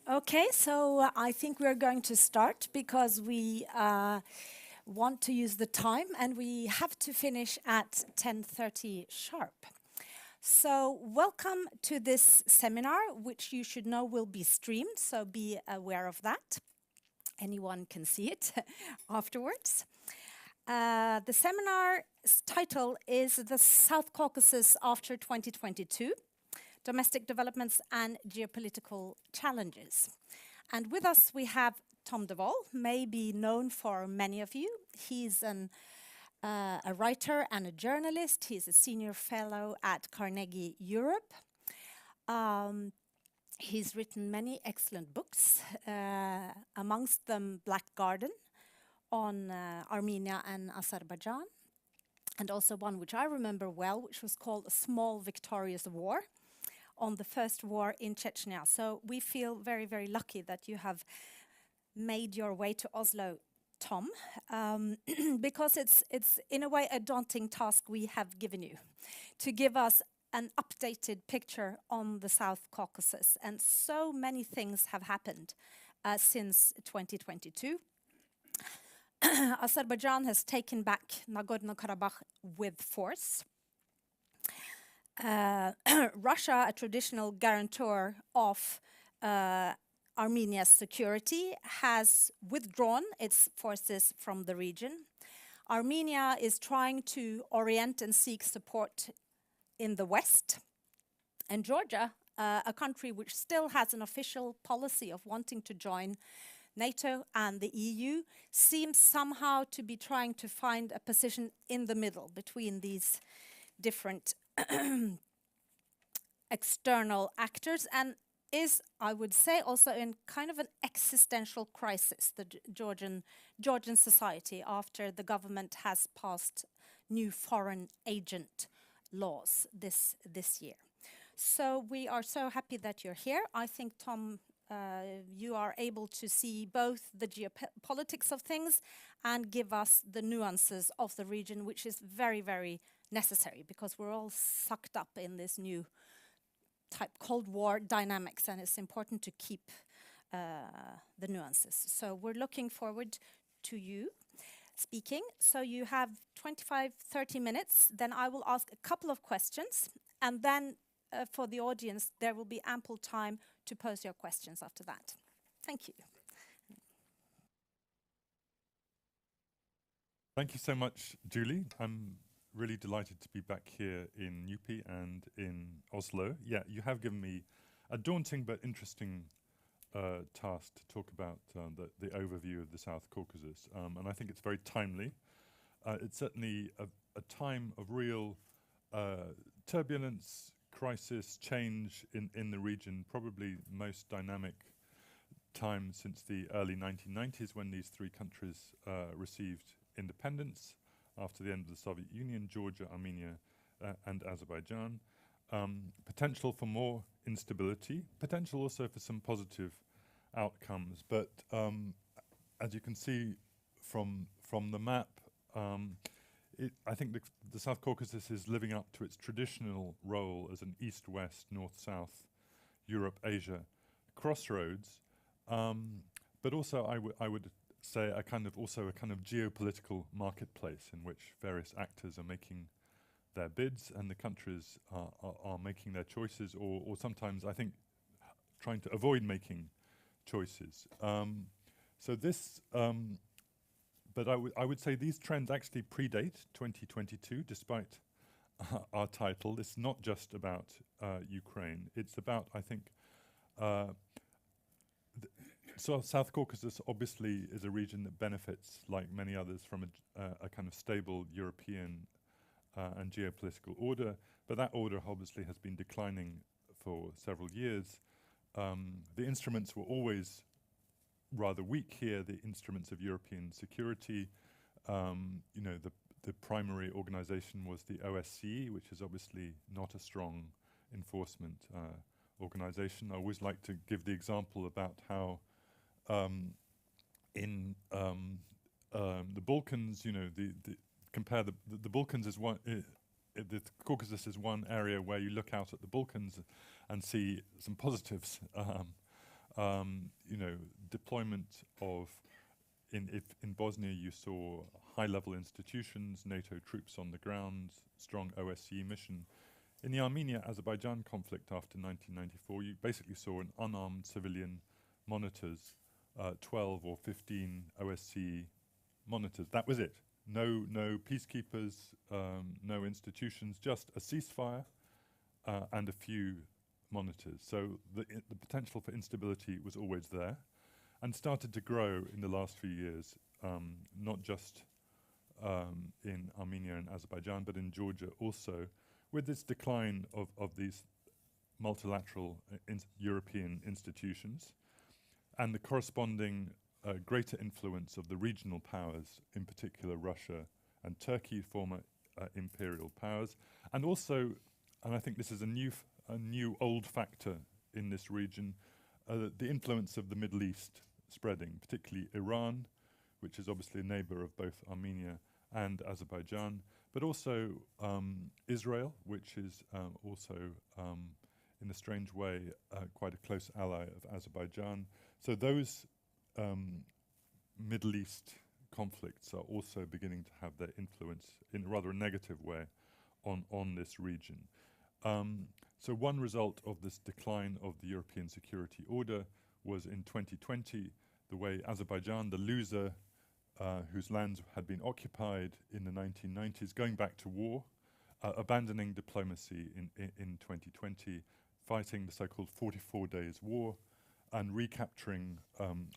Okay, so I think we're going to start because we want to use the time and we have to finish at 10:30 sharp. So welcome to this seminar, which you should know will be streamed, so be aware of that. Anyone can see it afterwards. The seminar's title is The South Caucasus After 2022. Domestic Developments and Geopolitical Challenges. And with us we have Tom de Waal, maybe known for many of you. He's a writer and a journalist. He's a senior fellow at Carnegie Europe. He's written many excellent books, amongst them Black Garden on Armenia and Azerbaijan, and also one which I remember well, which was called A Small Victorious War, on the first war in Chechnya. So we feel very, very lucky that you have made your way to Oslo, Tom, because it's in a way a daunting task we have given you, to give us an updated picture on the South Caucasus. And so many things have happened since 2022. Azerbaijan has taken back Nagorno-Karabakh with force. Russia, a traditional guarantor of Armenia's security, has withdrawn its forces from the region. Armenia is trying to orient and seek support in the West. And Georgia, a country which still has an official policy of wanting to join NATO and the EU, seems somehow to be trying to find a position in the middle between these different external actors, and is, I would say, also in kind of an existential crisis, the Georgian society, after the government has passed new foreign agent laws this year. So we are so happy that you're here. I think, Tom, you are able to see both the geopolitics of things and give us the nuances of the region, which is very, very necessary, because we're all sucked up in this new type Cold War dynamics, and it's important to keep the nuances. So we're looking forward to you speaking. So you have 25-30 minutes, then I will ask a couple of questions, and then for the audience there will be ample time to pose your questions after that. Thank you. Thank you so much, Julie. I'm really delighted to be back here in Newpie and in Oslo. Yeah, you have given me a daunting but interesting task to talk about the overview of the South Caucasus, and I think it's very timely. It's certainly a time of real turbulence, crisis, change in the region, probably most dynamic time since the early 1990s, when these three countries received independence after the end of the Soviet Union: Georgia, Armenia, and Azerbaijan. Potential for more instability, potential also for some positive outcomes. But as you can see from the map, I think the South Caucasus is living up to its traditional role as an east-west, north-south, Europe-Asia crossroads. But also I would say a kind of geopolitical marketplace in which various actors are making their bids and the countries are making their choices, or sometimes, I think, trying to avoid making choices. So this, but I would say these trends actually predate 2022, despite our title. It's not just about Ukraine. It's about, I think, so South Caucasus obviously is a region that benefits, like many others, from a kind of stable European and geopolitical order, but that order obviously has been declining for several years. The instruments were always rather weak here, the instruments of European security. You know, the primary organization was the OSCE, which is obviously not a strong enforcement organization. I always like to give the example about how in the Balkans, you know, compare the Balkans as one, the Caucasus is one area where you look out at the Balkans and see some positives. deployment of, in Bosnia you saw high-level institutions, NATO troops on the ground, strong OSCE mission. In the Armenia-Azerbaijan conflict after 1994, you basically saw an unarmed civilian monitors, 12 or 15 OSCE monitors. That was it. No peacekeepers, no institutions, just a ceasefire and a few monitors. So the potential for instability was always there and started to grow in the last few years, not just in Armenia and Azerbaijan, but in Georgia also, with this decline of these multilateral European institutions and the corresponding greater influence of the regional powers, in particular Russia and Turkey, former imperial powers, and also, and I think this is a new old factor in this region, the influence of the Middle East spreading, particularly Iran, which is obviously a neighbor of both Armenia and Azerbaijan, but also Israel, which is also, in a strange way, quite a close ally of Azerbaijan. So those Middle East conflicts are also beginning to have their influence in a rather negative way on this region. So one result of this decline of the European security order was in 2020, the way Azerbaijan, the loser, whose lands had been occupied in the 1990s, going back to war, abandoning diplomacy in 2020, fighting the so-called 44 Days War, and recapturing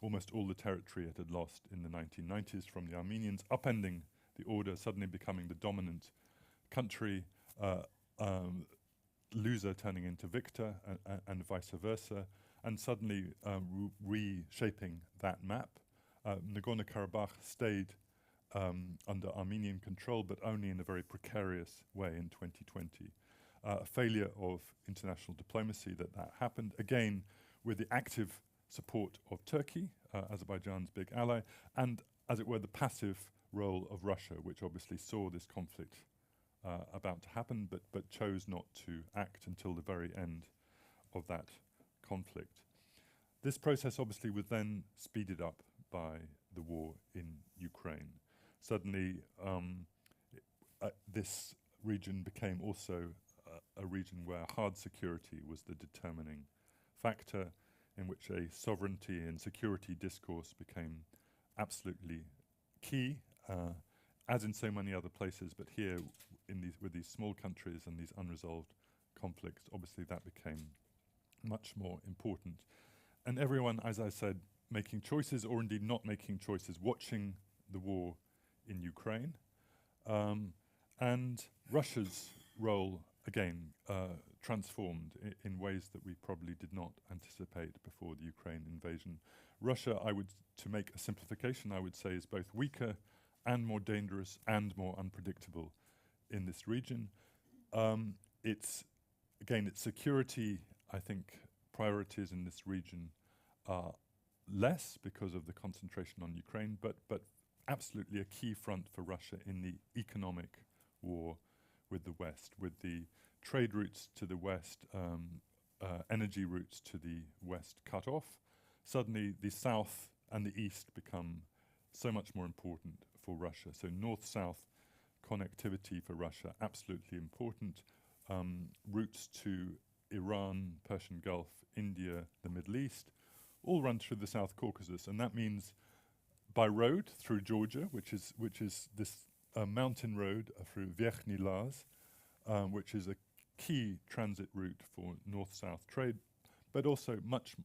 almost all the territory it had lost in the 1990s from the Armenians, upending the order, suddenly becoming the dominant country, loser turning into victor, and vice versa, and suddenly reshaping that map. Nagorno-Karabakh stayed under Armenian control, but only in a very precarious way in 2020. A failure of international diplomacy that happened, again, with the active support of Turkey, Azerbaijan's big ally, and, as it were, the passive role of Russia, which obviously saw this conflict about to happen, but chose not to act until the very end of that conflict. This process obviously was then speeded up by the war in Ukraine. Suddenly, this region became also a region where hard security was the determining factor, in which a sovereignty and security discourse became absolutely key, as in so many other places, but here with these small countries and these unresolved conflicts, obviously that became much more important. And everyone, as I said, making choices or indeed not making choices, watching the war in Ukraine, and Russia's role, again, transformed in ways that we probably did not anticipate before the Ukraine invasion. Russia, to make a simplification, I would say is both weaker and more dangerous and more unpredictable in this region. Its security, I think, priorities in this region are less because of the concentration on Ukraine, but absolutely a key front for Russia in the economic war with the West, with the trade routes to the West, energy routes to the West cut off. Suddenly the South and the East become so much more important for Russia. So North-South connectivity for Russia, absolutely important. Routes to Iran, Persian Gulf, India, the Middle East, all run through the South Caucasus, and that means by road through Georgia, which is this mountain road through Verkhny Laz, which is a key transit route for north-south trade, but also much,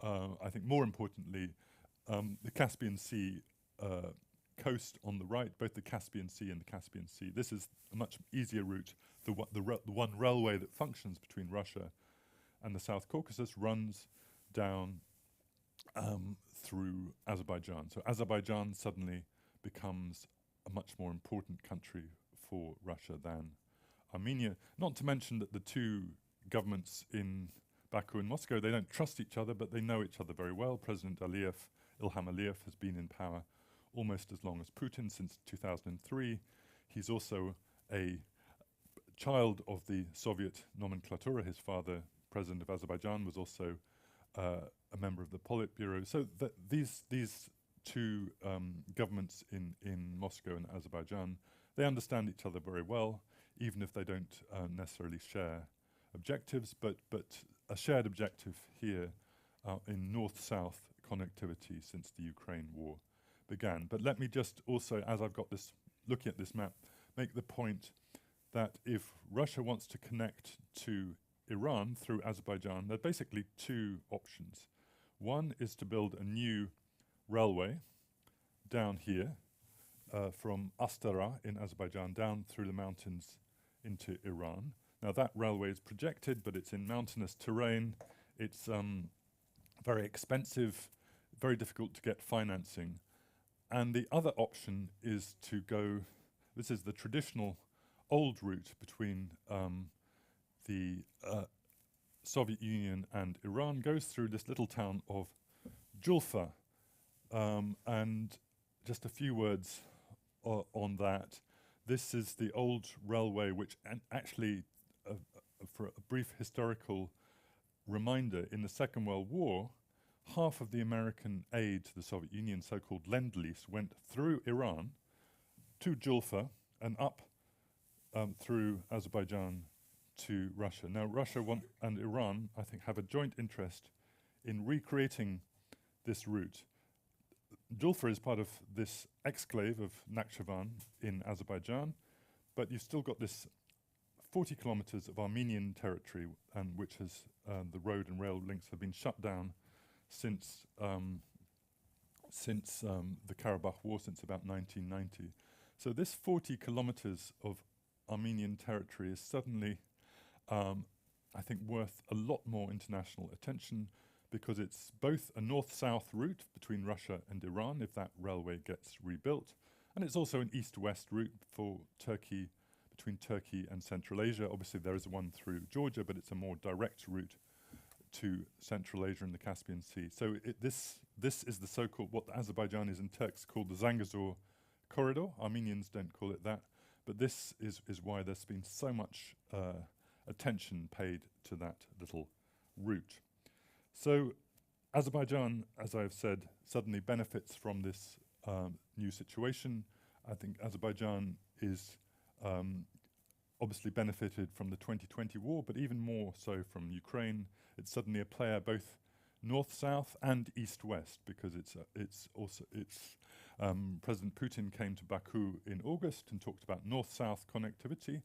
I think more importantly, the Caspian Sea coast on the right, both the Caspian Sea and the Caspian Sea. This is a much easier route. The one railway that functions between Russia and the South Caucasus runs down through Azerbaijan. So Azerbaijan suddenly becomes a much more important country for Russia than Armenia. Not to mention that the two governments in Baku and Moscow, they don't trust each other, but they know each other very well. President Ilham Aliyev, has been in power almost as long as Putin, since 2003. He's also a child of the Soviet nomenclatura. His father, president of Azerbaijan, was also a member of the Politburo. So these two governments in Moscow and Azerbaijan, they understand each other very well, even if they don't necessarily share objectives, but a shared objective here in north-south connectivity since the Ukraine war began. But let me just also, as I've got this, looking at this map, make the point that if Russia wants to connect to Iran through Azerbaijan, there are basically two options. One is to build a new railway down here from Astara in Azerbaijan down through the mountains into Iran. Now that railway is projected, but it's in mountainous terrain. It's very expensive, very difficult to get financing. And the other option is to go, this is the traditional old route between the Soviet Union and Iran, goes through this little town of Julfa. And just a few words on that. This is the old railway, which actually, for a brief historical reminder, in the Second World War, half of the American aid to the Soviet Union, so-called Lend-Lease, went through Iran to Julfa and up through Azerbaijan to Russia. Now, Russia and Iran, I think, have a joint interest in recreating this route. Julfa is part of this exclave of Nakhchivan in Azerbaijan, but you've still got this 40 kilometers of Armenian territory, and which has the road and rail links have been shut down since the Karabakh War, since about 1990. So this 40 kilometers of Armenian territory is suddenly, I think, worth a lot more international attention, because it's both a north-south route between Russia and Iran, if that railway gets rebuilt, and it's also an east-west route for Turkey, between Turkey and Central Asia. Obviously there is one through Georgia, but it's a more direct route to Central Asia and the Caspian Sea. So this is the so-called, what the Azerbaijanis and Turks call the Zangezur corridor. Armenians don't call it that, but this is why there's been so much attention paid to that little route. So Azerbaijan, as I've said, suddenly benefits from this new situation. I think Azerbaijan is obviously benefited from the 2020 war, but even more so from Ukraine. It's suddenly a player both north-south and east-west, because President Putin came to Baku in August and talked about north-south connectivity,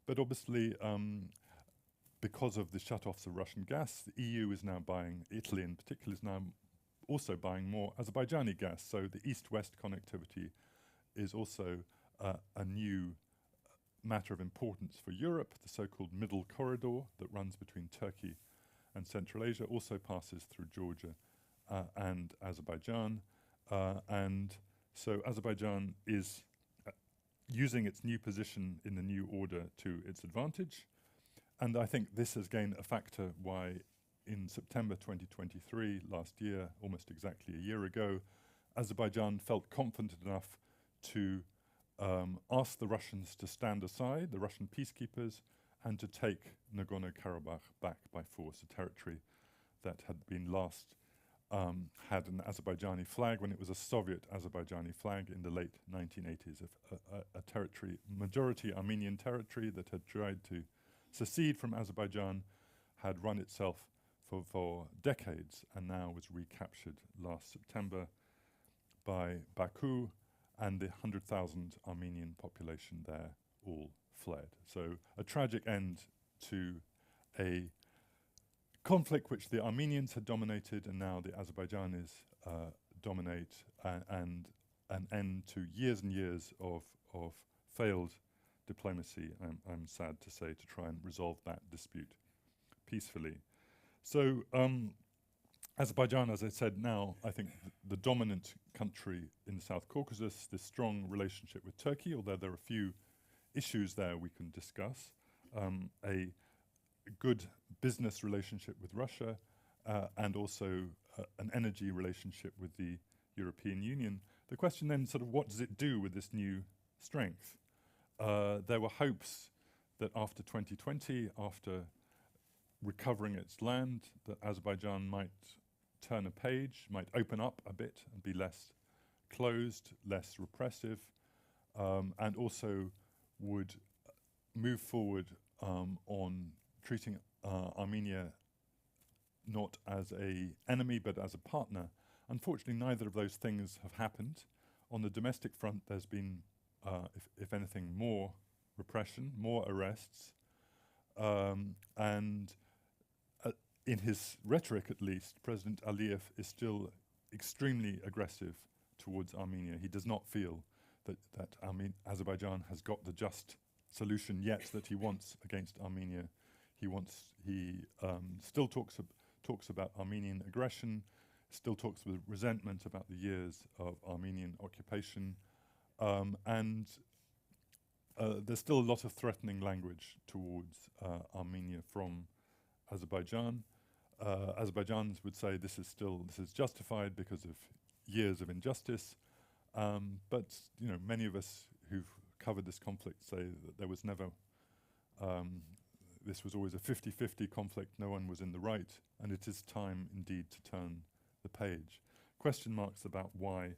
but obviously because of the shut-offs of Russian gas, the EU is now buying, Italy in particular is now also buying more Azerbaijani gas. So the east-west connectivity is also a new matter of importance for Europe. The so-called middle corridor that runs between Turkey and Central Asia also passes through Georgia and Azerbaijan. And so Azerbaijan is using its new position in the new order to its advantage. And I think this is again a factor why in September 2023, last year, almost exactly a year ago, Azerbaijan felt confident enough to ask the Russians to stand aside, the Russian peacekeepers, and to take Nagorno-Karabakh back by force, a territory that had been last had an Azerbaijani flag when it was a Soviet Azerbaijani flag in the late 1980s, a territory, majority Armenian territory that had tried to secede from Azerbaijan, had run itself for decades, and now was recaptured last September by Baku, and the 100,000 Armenian population there all fled. So a tragic end to a conflict which the Armenians had dominated, and now the Azerbaijanis dominate, and an end to years and years of failed diplomacy, I'm sad to say, to try and resolve that dispute peacefully. So Azerbaijan, as I said, now I think the dominant country in the South Caucasus, this strong relationship with Turkey, although there are a few issues there we can discuss, a good business relationship with Russia, and also an energy relationship with the European Union. The question then sort of, what does it do with this new strength? There were hopes that after 2020, after recovering its land, that Azerbaijan might turn a page, might open up a bit and be less closed, less repressive, and also would move forward on treating Armenia not as an enemy but as a partner. Unfortunately, neither of those things have happened. On the domestic front, there's been, if anything, more repression, more arrests, and in his rhetoric at least, President Aliyev is still extremely aggressive towards Armenia. He does not feel that Azerbaijan has got the just solution yet that he wants against Armenia. He still talks about Armenian aggression, still talks with resentment about the years of Armenian occupation, and there's still a lot of threatening language towards Armenia from Azerbaijan. Azerbaijans would say this is justified because of years of injustice, but many of us who've covered this conflict say that there was never, this was always a 50-50 conflict, no one was in the right, and it is time indeed to turn the page. Question marks about why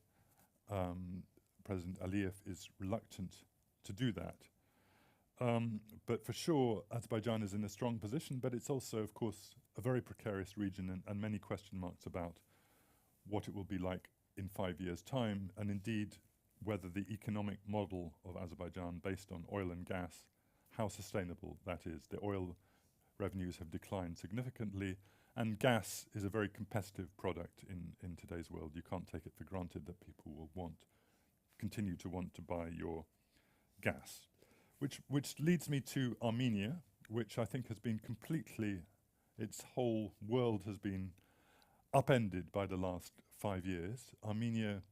President Aliyev is reluctant to do that. But for sure, Azerbaijan is in a strong position, but it's also, of course, a very precarious region and many question marks about what it will be like in 5 years' time, and indeed whether the economic model of Azerbaijan based on oil and gas, how sustainable that is. The oil revenues have declined significantly, and gas is a very competitive product in today's world. You can't take it for granted that people will continue to want to buy your gas. Which leads me to Armenia, which I think has been completely, its whole world has been upended by the last 5 years. Armenia,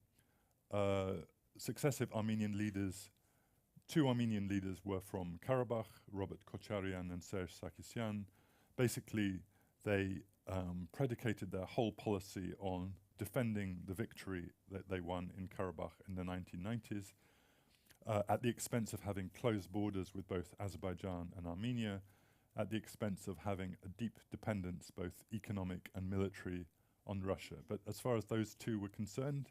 successive Armenian leaders, 2 Armenian leaders were from Karabakh, Robert Kocharian and Serge Sarkisyan. Basically, they predicated their whole policy on defending the victory that they won in Karabakh in the 1990s, at the expense of having closed borders with both Azerbaijan and Armenia, at the expense of having a deep dependence, both economic and military, on Russia. But as far as those two were concerned,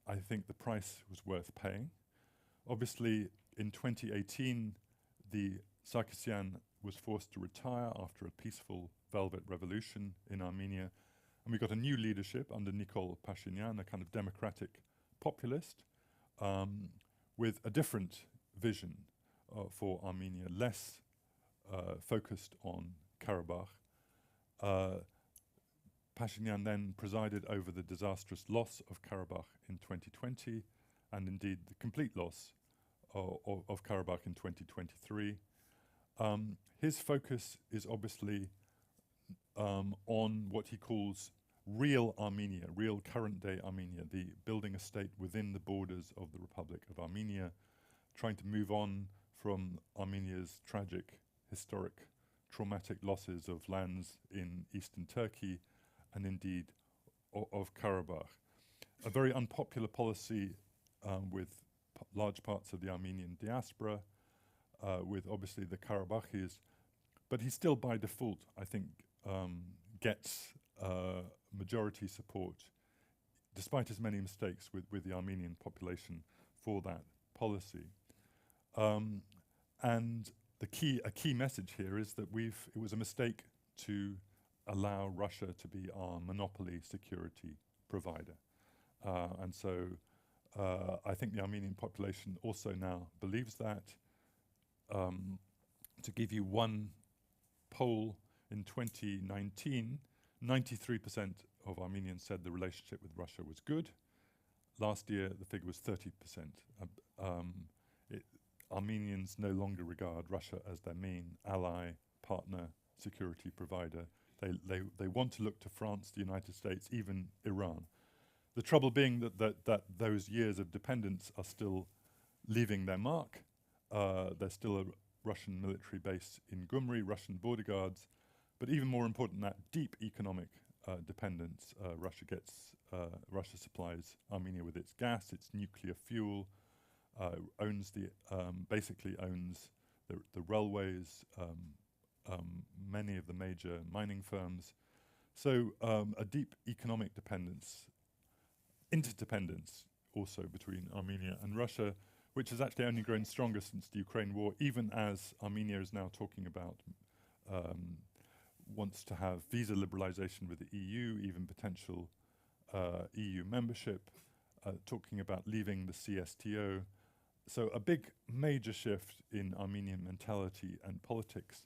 I think the price was worth paying. Obviously, in 2018, the Sarkisyan was forced to retire after a peaceful Velvet Revolution in Armenia, and we got a new leadership under Nikol Pashinyan, a kind of democratic populist, with a different vision for Armenia, less focused on Karabakh. Pashinyan then presided over the disastrous loss of Karabakh in 2020, and indeed the complete loss of Karabakh in 2023. His focus is obviously on what he calls real Armenia, real current-day Armenia, the building a state within the borders of the Republic of Armenia, trying to move on from Armenia's tragic, historic, traumatic losses of lands in eastern Turkey and indeed of Karabakh. A very unpopular policy with large parts of the Armenian diaspora, with obviously the Karabakhis, but he still by default, I think, gets majority support, despite his many mistakes with the Armenian population, for that policy. And a key message here is that it was a mistake to allow Russia to be our monopoly security provider. And so I think the Armenian population also now believes that. To give you one poll, in 2019, 93% of Armenians said the relationship with Russia was good. Last year, the figure was 30%. Armenians no longer regard Russia as their main ally, partner, security provider. They want to look to France, the United States, even Iran. The trouble being that those years of dependence are still leaving their mark. There's still a Russian military base in Gyumri, Russian border guards, but even more important than that, deep economic dependence. Russia supplies Armenia with its gas, its nuclear fuel, basically owns the railways, many of the major mining firms. So a deep economic dependence, interdependence also between Armenia and Russia, which has actually only grown stronger since the Ukraine war, even as Armenia is now talking about wants to have visa liberalization with the EU, even potential EU membership, talking about leaving the CSTO. So a big major shift in Armenian mentality and politics.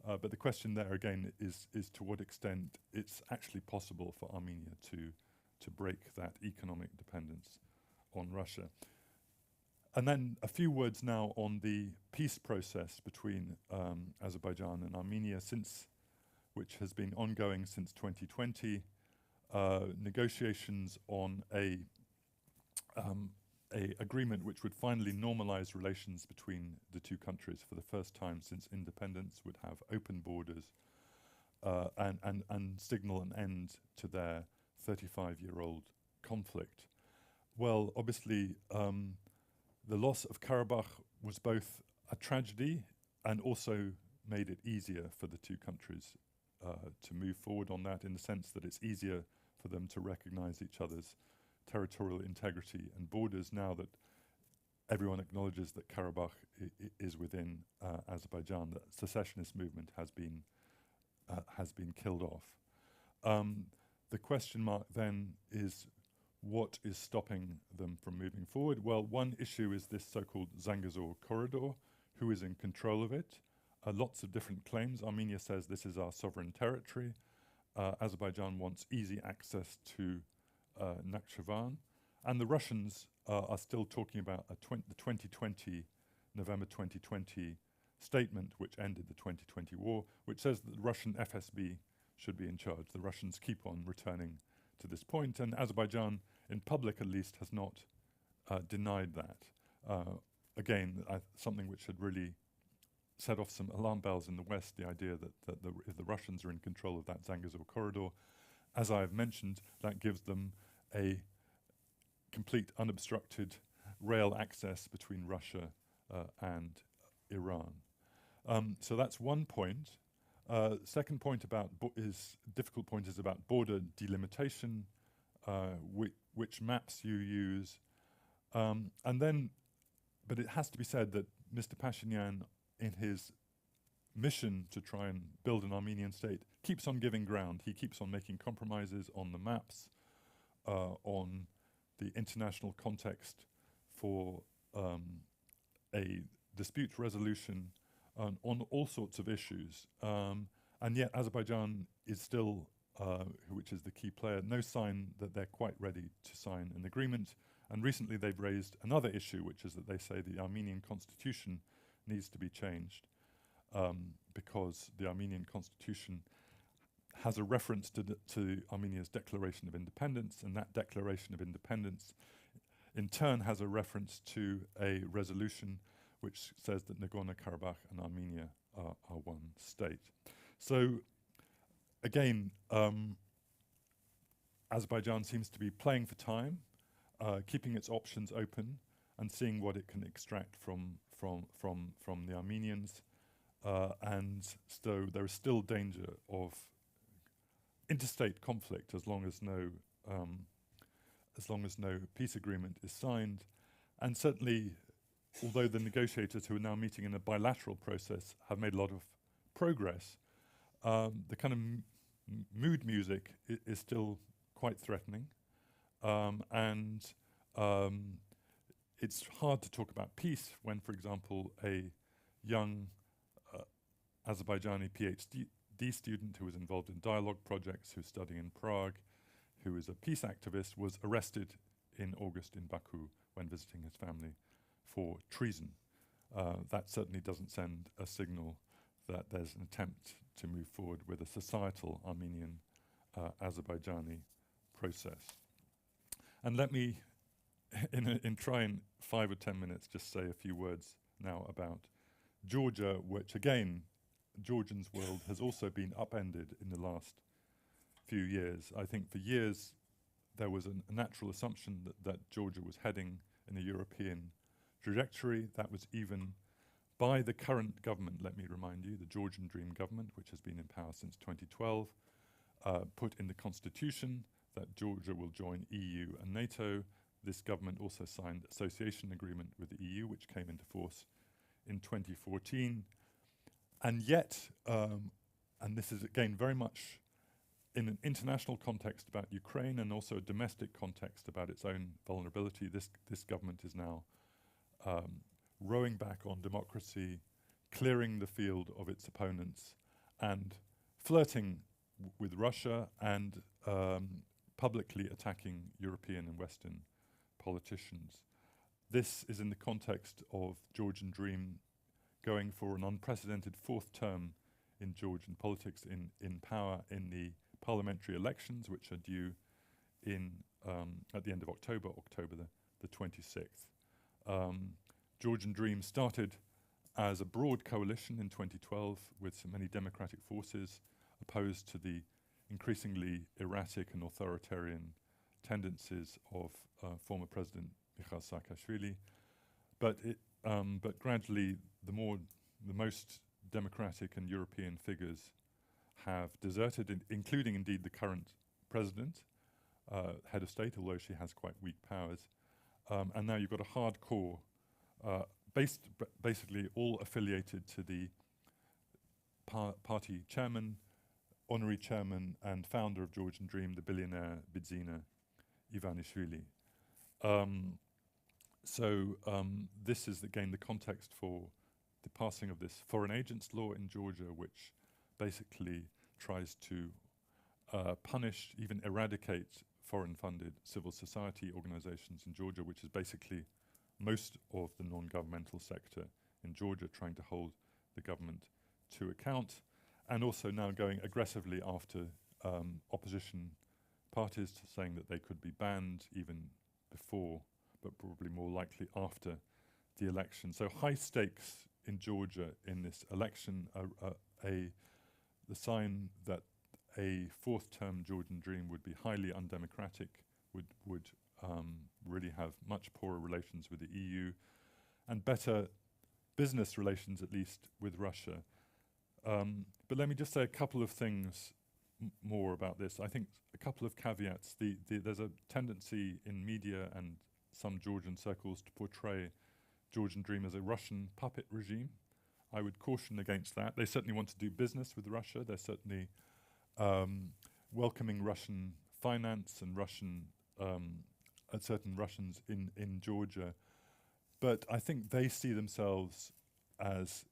But the question there again is to what extent it's actually possible for Armenia to break that economic dependence on Russia. And then a few words now on the peace process between Azerbaijan and Armenia, which has been ongoing since 2020. Negotiations on a agreement which would finally normalize relations between the two countries for the first time since independence, would have open borders and signal an end to their 35-year-old conflict. Well, obviously, the loss of Karabakh was both a tragedy and also made it easier for the two countries to move forward on that, in the sense that it's easier for them to recognize each other's territorial integrity and borders now that everyone acknowledges that Karabakh is within Azerbaijan. The secessionist movement has been killed off. The question mark then is, what is stopping them from moving forward? Well, one issue is this so-called Zangezur corridor. Who is in control of it? Lots of different claims. Armenia says this is our sovereign territory. Azerbaijan wants easy access to Nakhchivan. And the Russians are still talking about the 2020, November 2020 statement, which ended the 2020 war, which says that the Russian FSB should be in charge. The Russians keep on returning to this point, and Azerbaijan, in public at least, has not denied that. Again, something which had really set off some alarm bells in the West, the idea that if the Russians are in control of that Zangezur corridor, as I have mentioned, that gives them a complete unobstructed rail access between Russia and Iran. So that's one point. Second point difficult point is about border delimitation, which maps you use. But it has to be said that Mr. Pashinyan, in his mission to try and build an Armenian state, keeps on giving ground. He keeps on making compromises on the maps, on the international context for a dispute resolution, on all sorts of issues. And yet Azerbaijan is still, which is the key player, no sign that they're quite ready to sign an agreement. And recently they've raised another issue, which is that they say the Armenian constitution needs to be changed because the Armenian constitution has a reference to Armenia's declaration of independence, and that declaration of independence in turn has a reference to a resolution which says that Nagorno-Karabakh and Armenia are one state. So again, Azerbaijan seems to be playing for time, keeping its options open and seeing what it can extract from the Armenians. And so there is still danger of interstate conflict as long as no peace agreement is signed. And certainly, although the negotiators who are now meeting in a bilateral process have made a lot of progress, the kind of mood music is still quite threatening. And it's hard to talk about peace when, for example, a young Azerbaijani PhD student who was involved in dialogue projects, who's studying in Prague, who is a peace activist, was arrested in August in Baku when visiting his family for treason. That certainly doesn't send a signal that there's an attempt to move forward with a societal Armenian Azerbaijani process. And let me, in trying 5 or 10 minutes, just say a few words now about Georgia, which again, Georgians' world has also been upended in the last few years. I think for years there was a natural assumption that Georgia was heading in a European trajectory. That was even by the current government, let me remind you, the Georgian Dream government, which has been in power since 2012, put in the constitution that Georgia will join EU and NATO. This government also signed association agreement with the EU, which came into force in 2014. And yet, and this is again very much in an international context about Ukraine and also a domestic context about its own vulnerability, this government is now rowing back on democracy, clearing the field of its opponents, and flirting with Russia and publicly attacking European and Western politicians. This is in the context of Georgian Dream going for an unprecedented fourth term in Georgian politics in power in the parliamentary elections, which are due in at the end of October the 26th. Georgian Dream started as a broad coalition in 2012 with so many democratic forces opposed to the increasingly erratic and authoritarian tendencies of former President Mikhail Saakashvili. But gradually the most democratic and European figures have deserted, including indeed the current president, head of state, although she has quite weak powers. And now you've got a hardcore, basically all affiliated to the party chairman, honorary chairman and founder of Georgian Dream, the billionaire Bidzina Ivanishvili. This is again the context for the passing of this foreign agents law in Georgia, which basically tries to punish, even eradicate foreign-funded civil society organizations in Georgia, which is basically most of the non-governmental sector in Georgia, trying to hold the government to account, and also now going aggressively after opposition parties, saying that they could be banned even before, but probably more likely after the election. So high stakes in Georgia in this election, the sign that a fourth-term Georgian Dream would be highly undemocratic, would really have much poorer relations with the EU, and better business relations, at least, with Russia. But let me just say a couple of things more about this. I think a couple of caveats. There's a tendency in media and some Georgian circles to portray Georgian Dream as a Russian puppet regime. I would caution against that. They certainly want to do business with Russia. They're certainly welcoming Russian finance and certain Russians in Georgia. But I think they see themselves as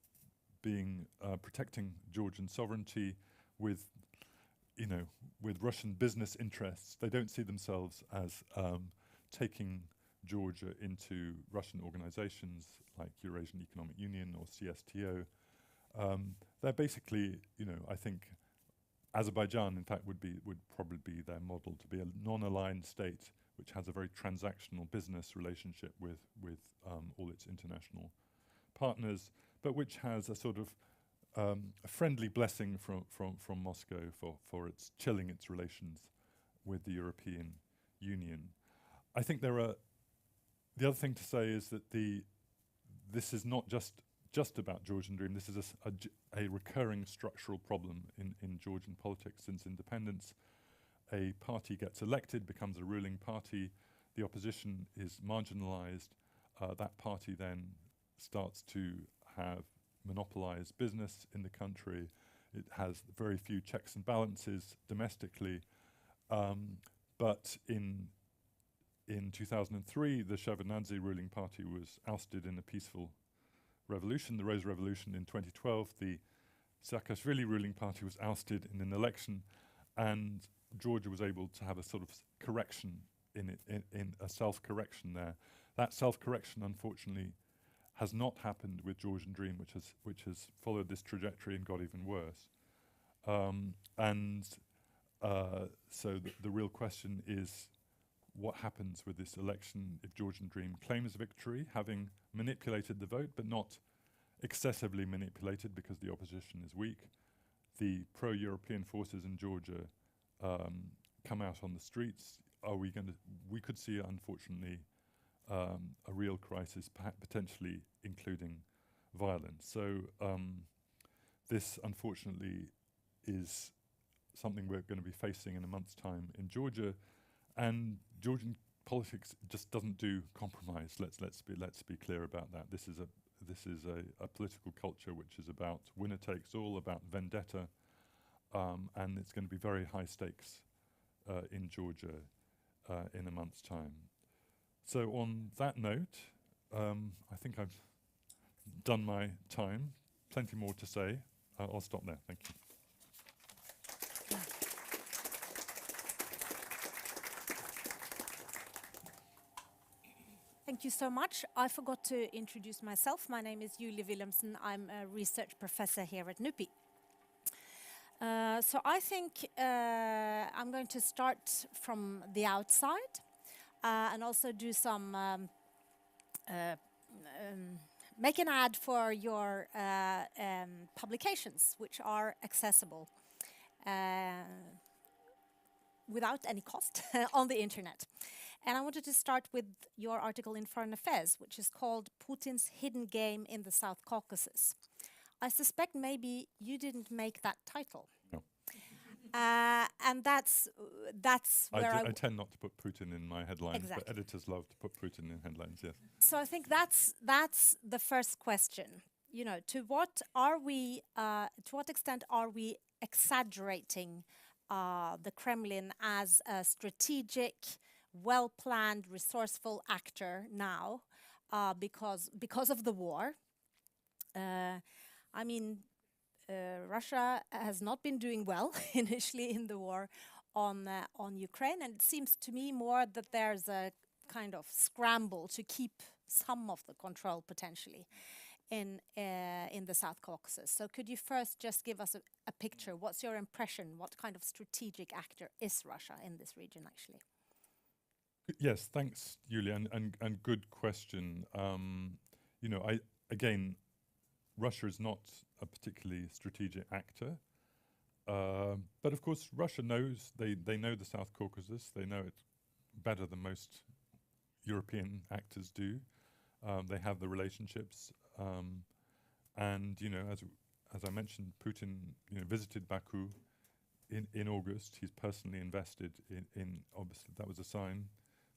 being protecting Georgian sovereignty with Russian business interests. They don't see themselves as taking Georgia into Russian organizations like Eurasian Economic Union or CSTO. They're basically, I think Azerbaijan, in fact, would probably be their model, to be a non-aligned state which has a very transactional business relationship with all its international partners, but which has a sort of a friendly blessing from Moscow for its chilling its relations with the European Union. I think the other thing to say is that this is not just about Georgian Dream. This is a recurring structural problem in Georgian politics since independence. A party gets elected, becomes a ruling party, the opposition is marginalized, that party then starts to have monopolized business in the country. It has very few checks and balances domestically. But in 2003, the Shevardnadze ruling party was ousted in a peaceful revolution, the Rose Revolution. In 2012, the Saakashvili ruling party was ousted in an election, and Georgia was able to have a sort of correction in a self-correction there. That self-correction, unfortunately, has not happened with Georgian Dream, which has followed this trajectory and got even worse. So the real question is, what happens with this election if Georgian Dream claims victory, having manipulated the vote, but not excessively manipulated because the opposition is weak? The pro-European forces in Georgia come out on the streets. We could see, unfortunately, a real crisis, potentially including violence. So this, unfortunately, is something we're going to be facing in a month's time in Georgia, and Georgian politics just doesn't do compromise. Let's be clear about that. This is a political culture which is about winner takes all, about vendetta, and it's going to be very high stakes in Georgia in a month's time. So on that note, I think I've done my time. Plenty more to say. I'll stop there. Thank you. Thank you so much. I forgot to introduce myself. My name is Julie Wilhelmsen. I'm a research professor here at NUPI. So I think I'm going to start from the outside and also do some make an ad for your publications, which are accessible without any cost on the internet. And I wanted to start with your article in Foreign Affairs, which is called Putin's Hidden Game in the South Caucasus. I suspect maybe you didn't make that title. No. And that's where I tend not to put Putin in my headlines, Exactly. but editors love to put Putin in headlines, yes. So I think that's the first question. You know, to what extent are we exaggerating the Kremlin as a strategic, well-planned, resourceful actor now because of the war? I mean, Russia has not been doing well initially in the war on Ukraine, and it seems to me more that there's a kind of scramble to keep some of the control potentially in the South Caucasus. So could you first just give us a picture? What's your impression? What kind of strategic actor is Russia in this region, actually? Yes, thanks, Julia, and good question. You know, Russia is not a particularly strategic actor, but of course Russia knows, they know the South Caucasus, they know it better than most European actors do. They have the relationships, and you know, as I mentioned, Putin visited Baku in August. He's personally invested in obviously that was a sign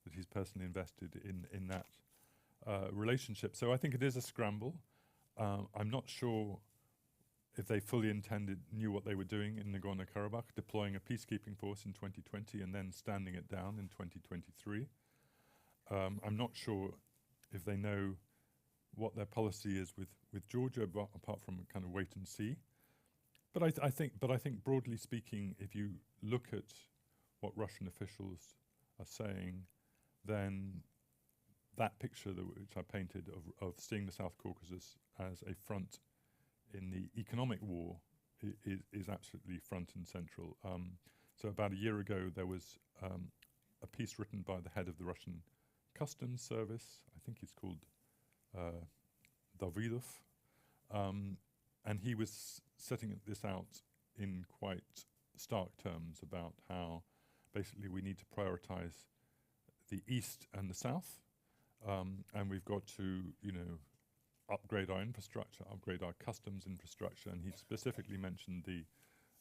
that he's personally invested in that relationship. So I think it is a scramble. I'm not sure if they fully knew what they were doing in Nagorno-Karabakh, deploying a peacekeeping force in 2020 and then standing it down in 2023. I'm not sure if they know what their policy is with Georgia, apart from a kind of wait and see. But I think broadly speaking, if you look at what Russian officials are saying, then that picture which I painted of seeing the South Caucasus as a front in the economic war is absolutely front and central. So about a year ago, there was a piece written by the head of the Russian Customs Service. I think he's called Davidov. And he was setting this out in quite stark terms about how basically we need to prioritize the east and the south. And we've got to, upgrade our infrastructure, upgrade our customs infrastructure. And he specifically mentioned the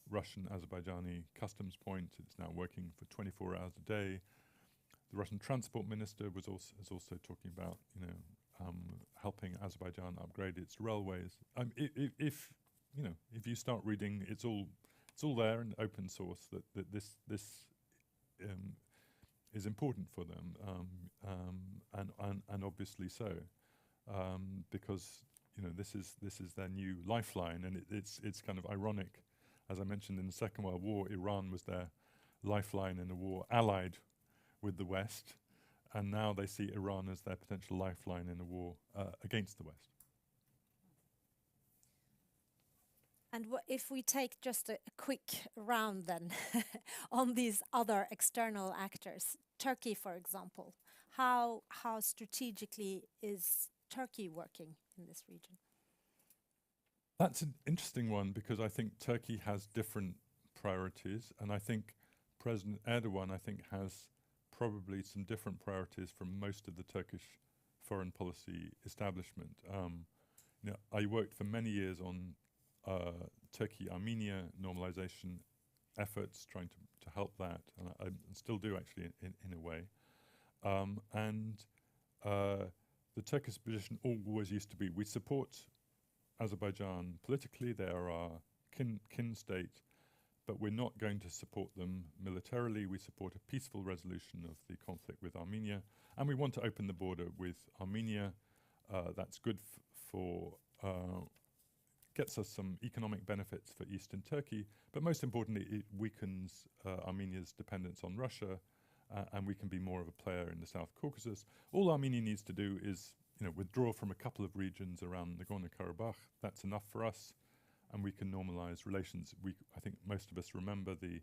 Russian-Azerbaijani customs point. It's now working for 24 hours a day. The Russian transport minister is also talking about, helping Azerbaijan upgrade its railways. If you start reading, it's all there in open source that this is important for them, and obviously so, because this is their new lifeline, and it's kind of ironic, as I mentioned in the Second World War, Iran was their lifeline in a war allied with the West, and now they see Iran as their potential lifeline in a war against the West. And if we take just a quick round then on these other external actors, Turkey, for example, how strategically is Turkey working in this region? That's an interesting one, because I think Turkey has different priorities, and I think President Erdogan, has probably some different priorities from most of the Turkish foreign policy establishment. I worked for many years on Turkey-Armenia normalization efforts, trying to help that, and I still do actually in a way. And the Turkish position always used to be, we support Azerbaijan politically, they are our kin state, but we're not going to support them militarily. We support a peaceful resolution of the conflict with Armenia, and we want to open the border with Armenia. That's good for gets us some economic benefits for eastern Turkey, but most importantly, it weakens Armenia's dependence on Russia, and we can be more of a player in the South Caucasus. All Armenia needs to do is, withdraw from a couple of regions around Nagorno-Karabakh. That's enough for us, and we can normalize relations. I think most of us remember the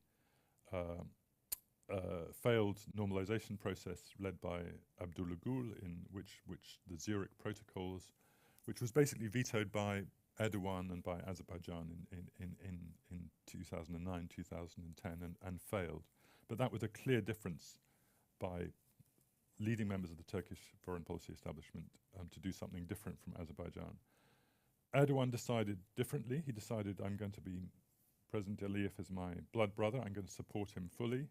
failed normalization process led by Abdullah Gül, in which the Zurich protocols, which was basically vetoed by Erdogan and by Azerbaijan in 2009, 2010, and failed. But that was a clear difference by leading members of the Turkish foreign policy establishment to do something different from Azerbaijan. Erdogan decided differently. He decided, I'm going to be, President Aliyev is my blood brother, I'm going to support him fully.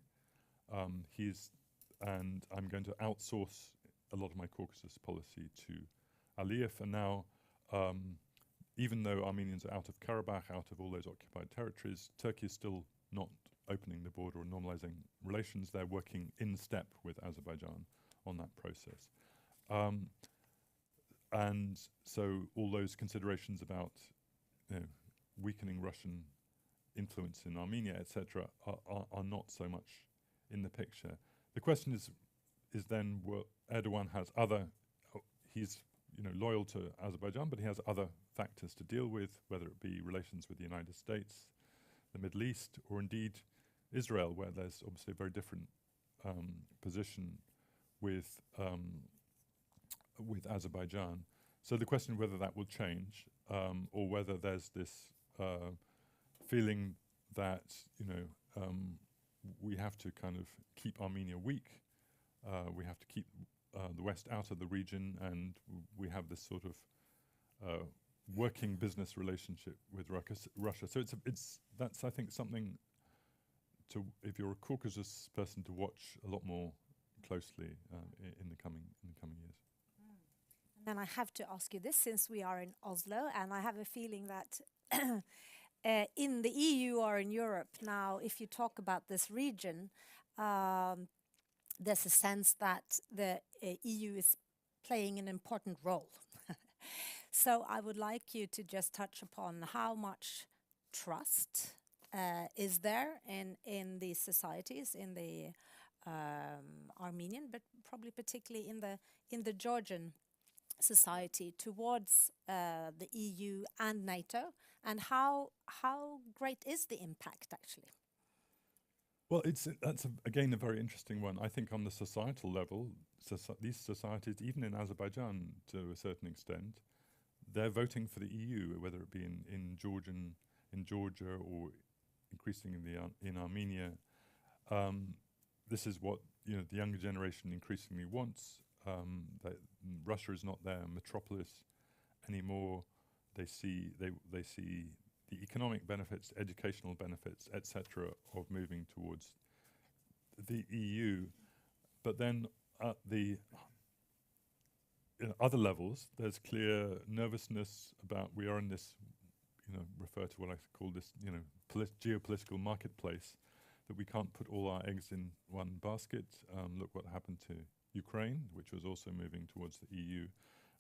And I'm going to outsource a lot of my Caucasus policy to Aliyev. And now, even though Armenians are out of Karabakh, out of all those occupied territories, Turkey is still not opening the border or normalizing relations. They're working in step with Azerbaijan on that process. And so all those considerations about weakening Russian influence in Armenia, etc., are not so much in the picture. The question is then, well, Erdogan has he's loyal to Azerbaijan, but he has other factors to deal with, whether it be relations with the United States, the Middle East, or indeed Israel, where there's obviously a very different position with Azerbaijan. So the question whether that will change, or whether there's this feeling that we have to kind of keep Armenia weak, we have to keep the West out of the region, and we have this sort of working business relationship with Russia. So that's I think something to, if you're a Caucasus person, to watch a lot more closely in the coming years. And then I have to ask you this, since we are in Oslo, and I have a feeling that in the EU or in Europe now, if you talk about this region, there's a sense that the EU is playing an important role. So I would like you to just touch upon how much trust is there in these societies, in the Armenian, but probably particularly in the Georgian society towards the EU and NATO, and how great is the impact actually? Well, that's again a very interesting one. I think on the societal level, these societies, even in Azerbaijan to a certain extent, they're voting for the EU, whether it be in Georgia, or increasingly in Armenia. This is what the younger generation increasingly wants. That Russia is not their metropolis anymore. They see the economic benefits, educational benefits, etc., of moving towards the EU. But then at the other levels, there's clear nervousness about, we are in this, refer to what I call this, geopolitical marketplace, that we can't put all our eggs in one basket. Look what happened to Ukraine, which was also moving towards the EU.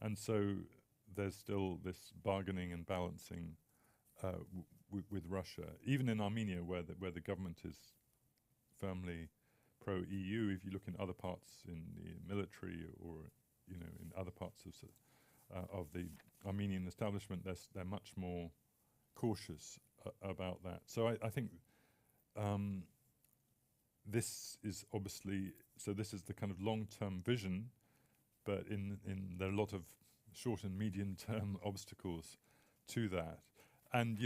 And so there's still this bargaining and balancing with Russia. Even in Armenia, where the government is firmly pro-EU, if you look in other parts in the military, or in other parts of the Armenian establishment, they're much more cautious about that. So I think this is obviously, so this is the kind of long-term vision, but there are a lot of short and medium-term obstacles to that. And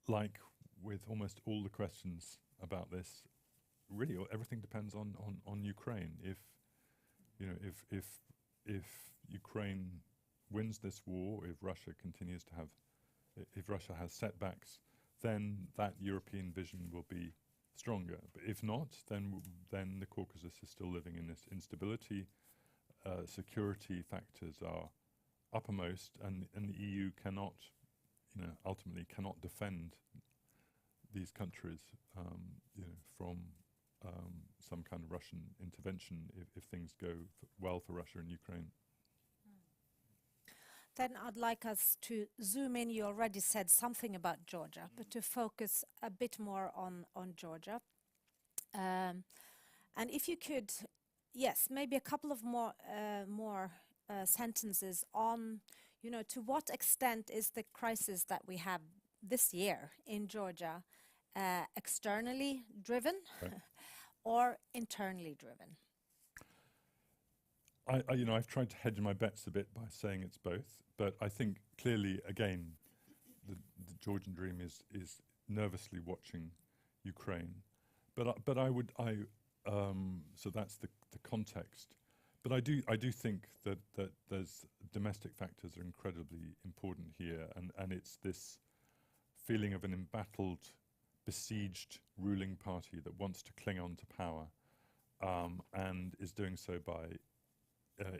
like with almost all the questions about this, really everything depends on Ukraine. If Ukraine wins this war, if Russia continues to have, if Russia has setbacks, then that European vision will be stronger. But if not, then the Caucasus is still living in this instability. Security factors are uppermost, and the EU cannot, ultimately cannot defend these countries, from some kind of Russian intervention if things go well for Russia and Ukraine. Then I'd like us to zoom in. You already said something about Georgia, but to focus a bit more on Georgia. And if you could, yes, maybe a couple of more sentences on, to what extent is the crisis that we have this year in Georgia externally driven or internally driven? I've tried to hedge my bets a bit by saying it's both, but I think clearly, again, the Georgian dream is nervously watching Ukraine. But I would so that's the context. But I do think that there's domestic factors are incredibly important here, and it's this feeling of an embattled, besieged ruling party that wants to cling on to power, and is doing so by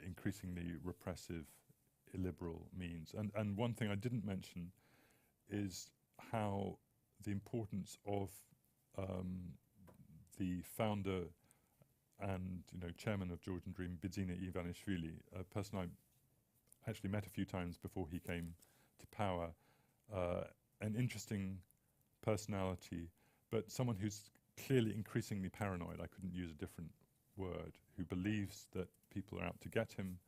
increasingly repressive, illiberal means. And one thing I didn't mention is how the importance of the founder and chairman of Georgian Dream, Bidzina Ivanishvili, a person I actually met a few times before he came to power, an interesting personality, but someone who's clearly increasingly paranoid. I couldn't use a different word, who believes that people are out to get him.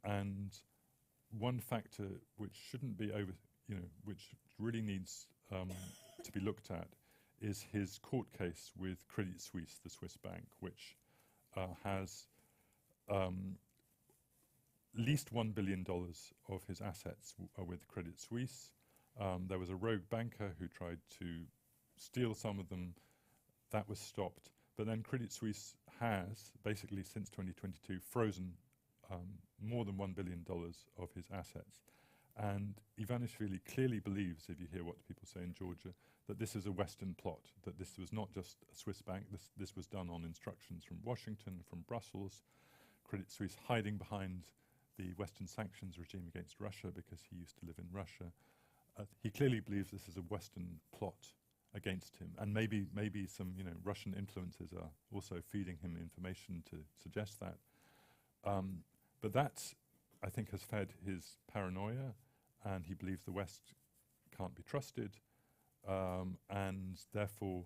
And one factor which shouldn't be which really needs to be looked at is his court case with Credit Suisse, the Swiss bank, which has at least $1 billion of his assets are with Credit Suisse. There was a rogue banker who tried to steal some of them. That was stopped. But then Credit Suisse has, basically since 2022, frozen more than $1 billion of his assets. And Ivanishvili clearly believes, if you hear what people say in Georgia, that this is a Western plot, that this was not just a Swiss bank, this was done on instructions from Washington, from Brussels, Credit Suisse hiding behind the Western sanctions regime against Russia because he used to live in Russia. He clearly believes this is a Western plot against him, and maybe some Russian influences are also feeding him information to suggest that. But that, I think, has fed his paranoia, and he believes the West can't be trusted, and therefore,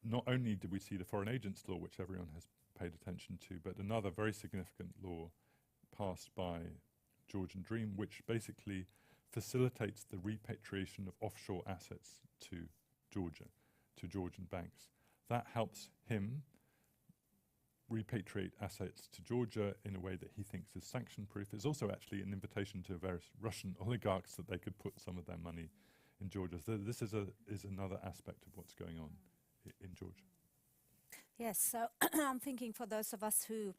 not only did we see the foreign agents law, which everyone has paid attention to, but another very significant law passed by Georgian Dream, which basically facilitates the repatriation of offshore assets to Georgia, to Georgian banks. That helps him repatriate assets to Georgia in a way that he thinks is sanction-proof. It's also actually an invitation to various Russian oligarchs that they could put some of their money in Georgia. So this is another aspect of what's going on in Georgia. Yes, so I'm thinking for those of us who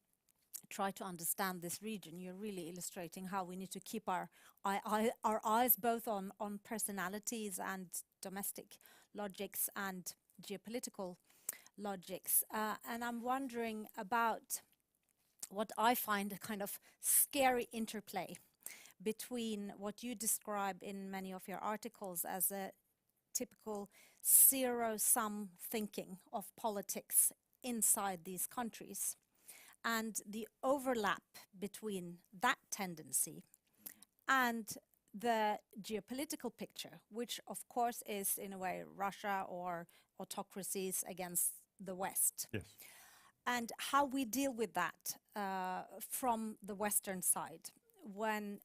try to understand this region, you're really illustrating how we need to keep our eyes both on personalities and domestic logics and geopolitical logics. And I'm wondering about what I find a kind of scary interplay between what you describe in many of your articles as a typical zero-sum thinking of politics inside these countries, and the overlap between that tendency and the geopolitical picture, which of course is in a way Russia or autocracies against the West. Yes. And how we deal with that from the Western side when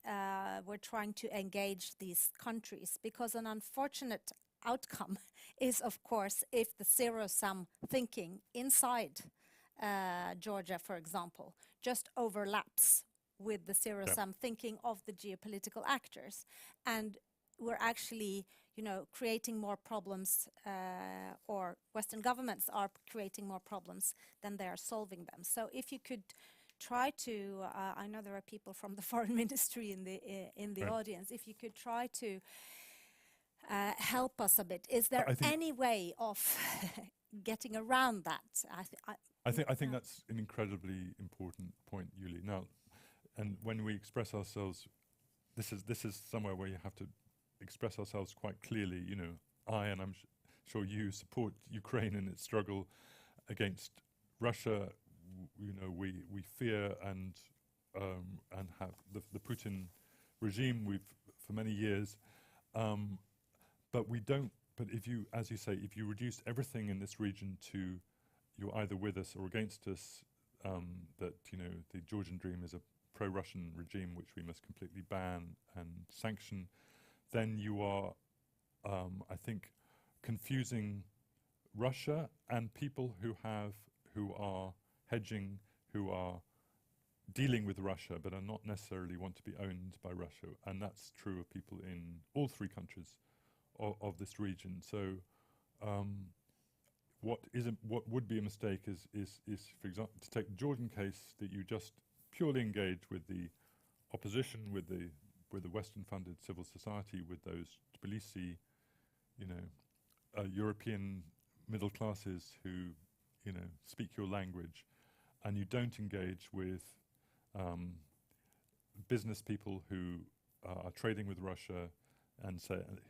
we're trying to engage these countries, because an unfortunate outcome is, of course, if the zero-sum thinking inside Georgia, for example, just overlaps with the zero-sum thinking of the geopolitical actors, and we're actually, creating more problems, or Western governments are creating more problems than they are solving them. So if you could try to, I know there are people from the foreign ministry in the Right. audience, if you could try to help us a bit. Is there I think any way of getting around that? I think that's an incredibly important point, Yuli. Now, and when we express ourselves, this is somewhere where you have to express ourselves quite clearly. You know, and I'm sure you support Ukraine in its struggle against Russia. You know, we fear and have the Putin regime. We've for many years, but we don't. But if you, as you say, if you reduce everything in this region to you're either with us or against us, that, you know, the Georgian dream is a pro-Russian regime which we must completely ban and sanction, then you are, I think, confusing Russia and people who are hedging, who are dealing with Russia but are not necessarily want to be owned by Russia. And that's true of people in all three countries of this region. So what would be a mistake is for example, to take the Georgian case, that you just purely engage with the opposition, with the Western-funded civil society, with those Tbilisi, you know, European middle classes who, you know, speak your language, and you don't engage with business people who are trading with Russia and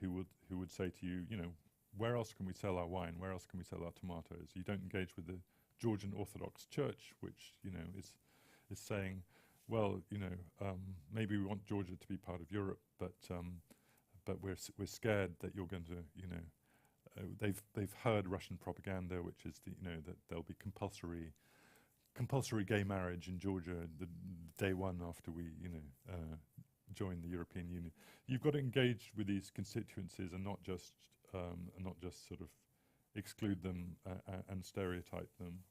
who would say to you, you know, where else can we sell our wine? Where else can we sell our tomatoes? You don't engage with the Georgian Orthodox Church, which, you know, is saying, well, you know, maybe we want Georgia to be part of Europe, but we're scared that you're going to, you know, they've heard Russian propaganda, which is that there'll be compulsory gay marriage in Georgia the day one after we, you know, join the European Union. You've got to engage with these constituencies and not just sort of exclude them and stereotype them.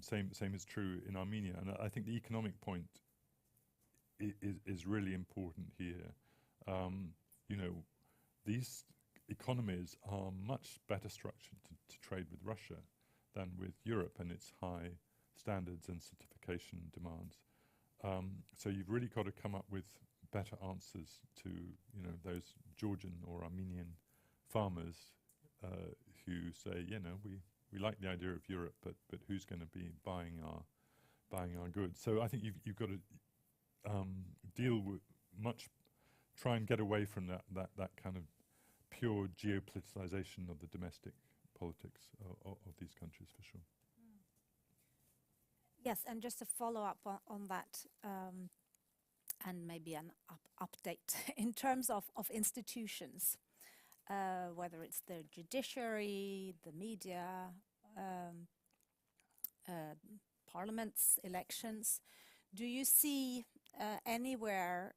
Same is true in Armenia. And I think the economic point is really important here. You know, these economies are much better structured to trade with Russia than with Europe and its high standards and certification demands. So you've really got to come up with better answers to, you know, those Georgian or Armenian farmers who say, you know, we like the idea of Europe, but who's going to be buying our goods? So I think you've got to deal with try and get away from that kind of pure geopoliticization of the domestic politics of these countries, for sure. Yes, and just to follow up on that, and maybe an update in terms of institutions, whether it's the judiciary, the media, parliaments, elections, do you see anywhere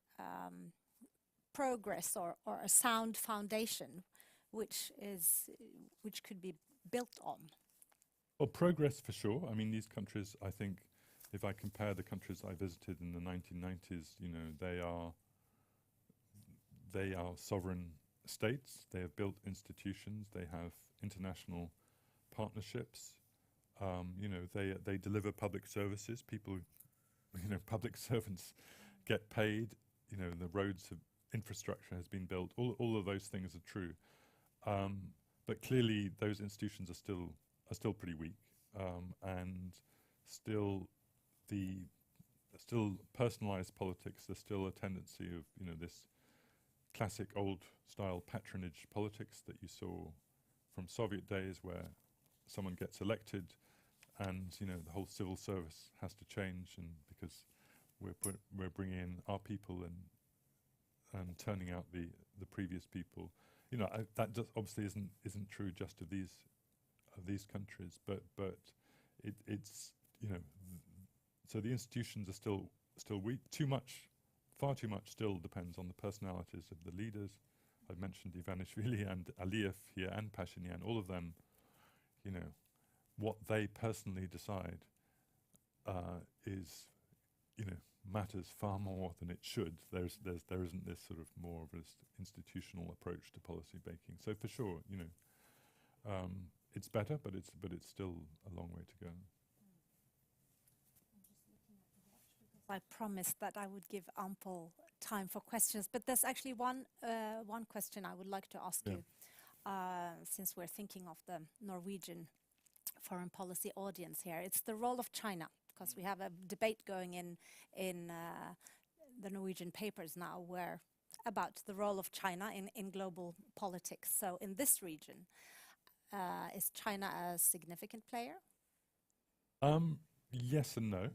progress or a sound foundation which could be built on? Well, progress for sure. I mean, these countries, I think, if I compare the countries I visited in the 1990s, you know, they are sovereign states. They have built institutions. They have international partnerships. You know, they deliver public services. People, you know, public servants get paid. You know, the roads infrastructure has been built. All of those things are true. But clearly, those institutions are still pretty weak, and still personalized politics. There's still a tendency of, you know, this classic old-style patronage politics that you saw from Soviet days, where someone gets elected, and, you know, the whole civil service has to change, and because we're bringing in our people and turning out the previous people. You know, that just obviously isn't true just of these countries, but it's, you know, so the institutions are still weak. Far too much still depends on the personalities of the leaders. I've mentioned Ivanishvili and Aliyev here and Pashinyan. All of them, you know, what they personally decide is, you know, matters far more than it should. There isn't this sort of more of an institutional approach to policy making. So for sure, you know, it's better, but it's still a long way to go. I promised that I would give ample time for questions, but there's actually one question I would like to ask Yeah. you, since we're thinking of the Norwegian foreign policy audience here. It's the role of China, because we have a debate going in the Norwegian papers now, where about the role of China in global politics. So in this region, is China a significant player? Yes and no.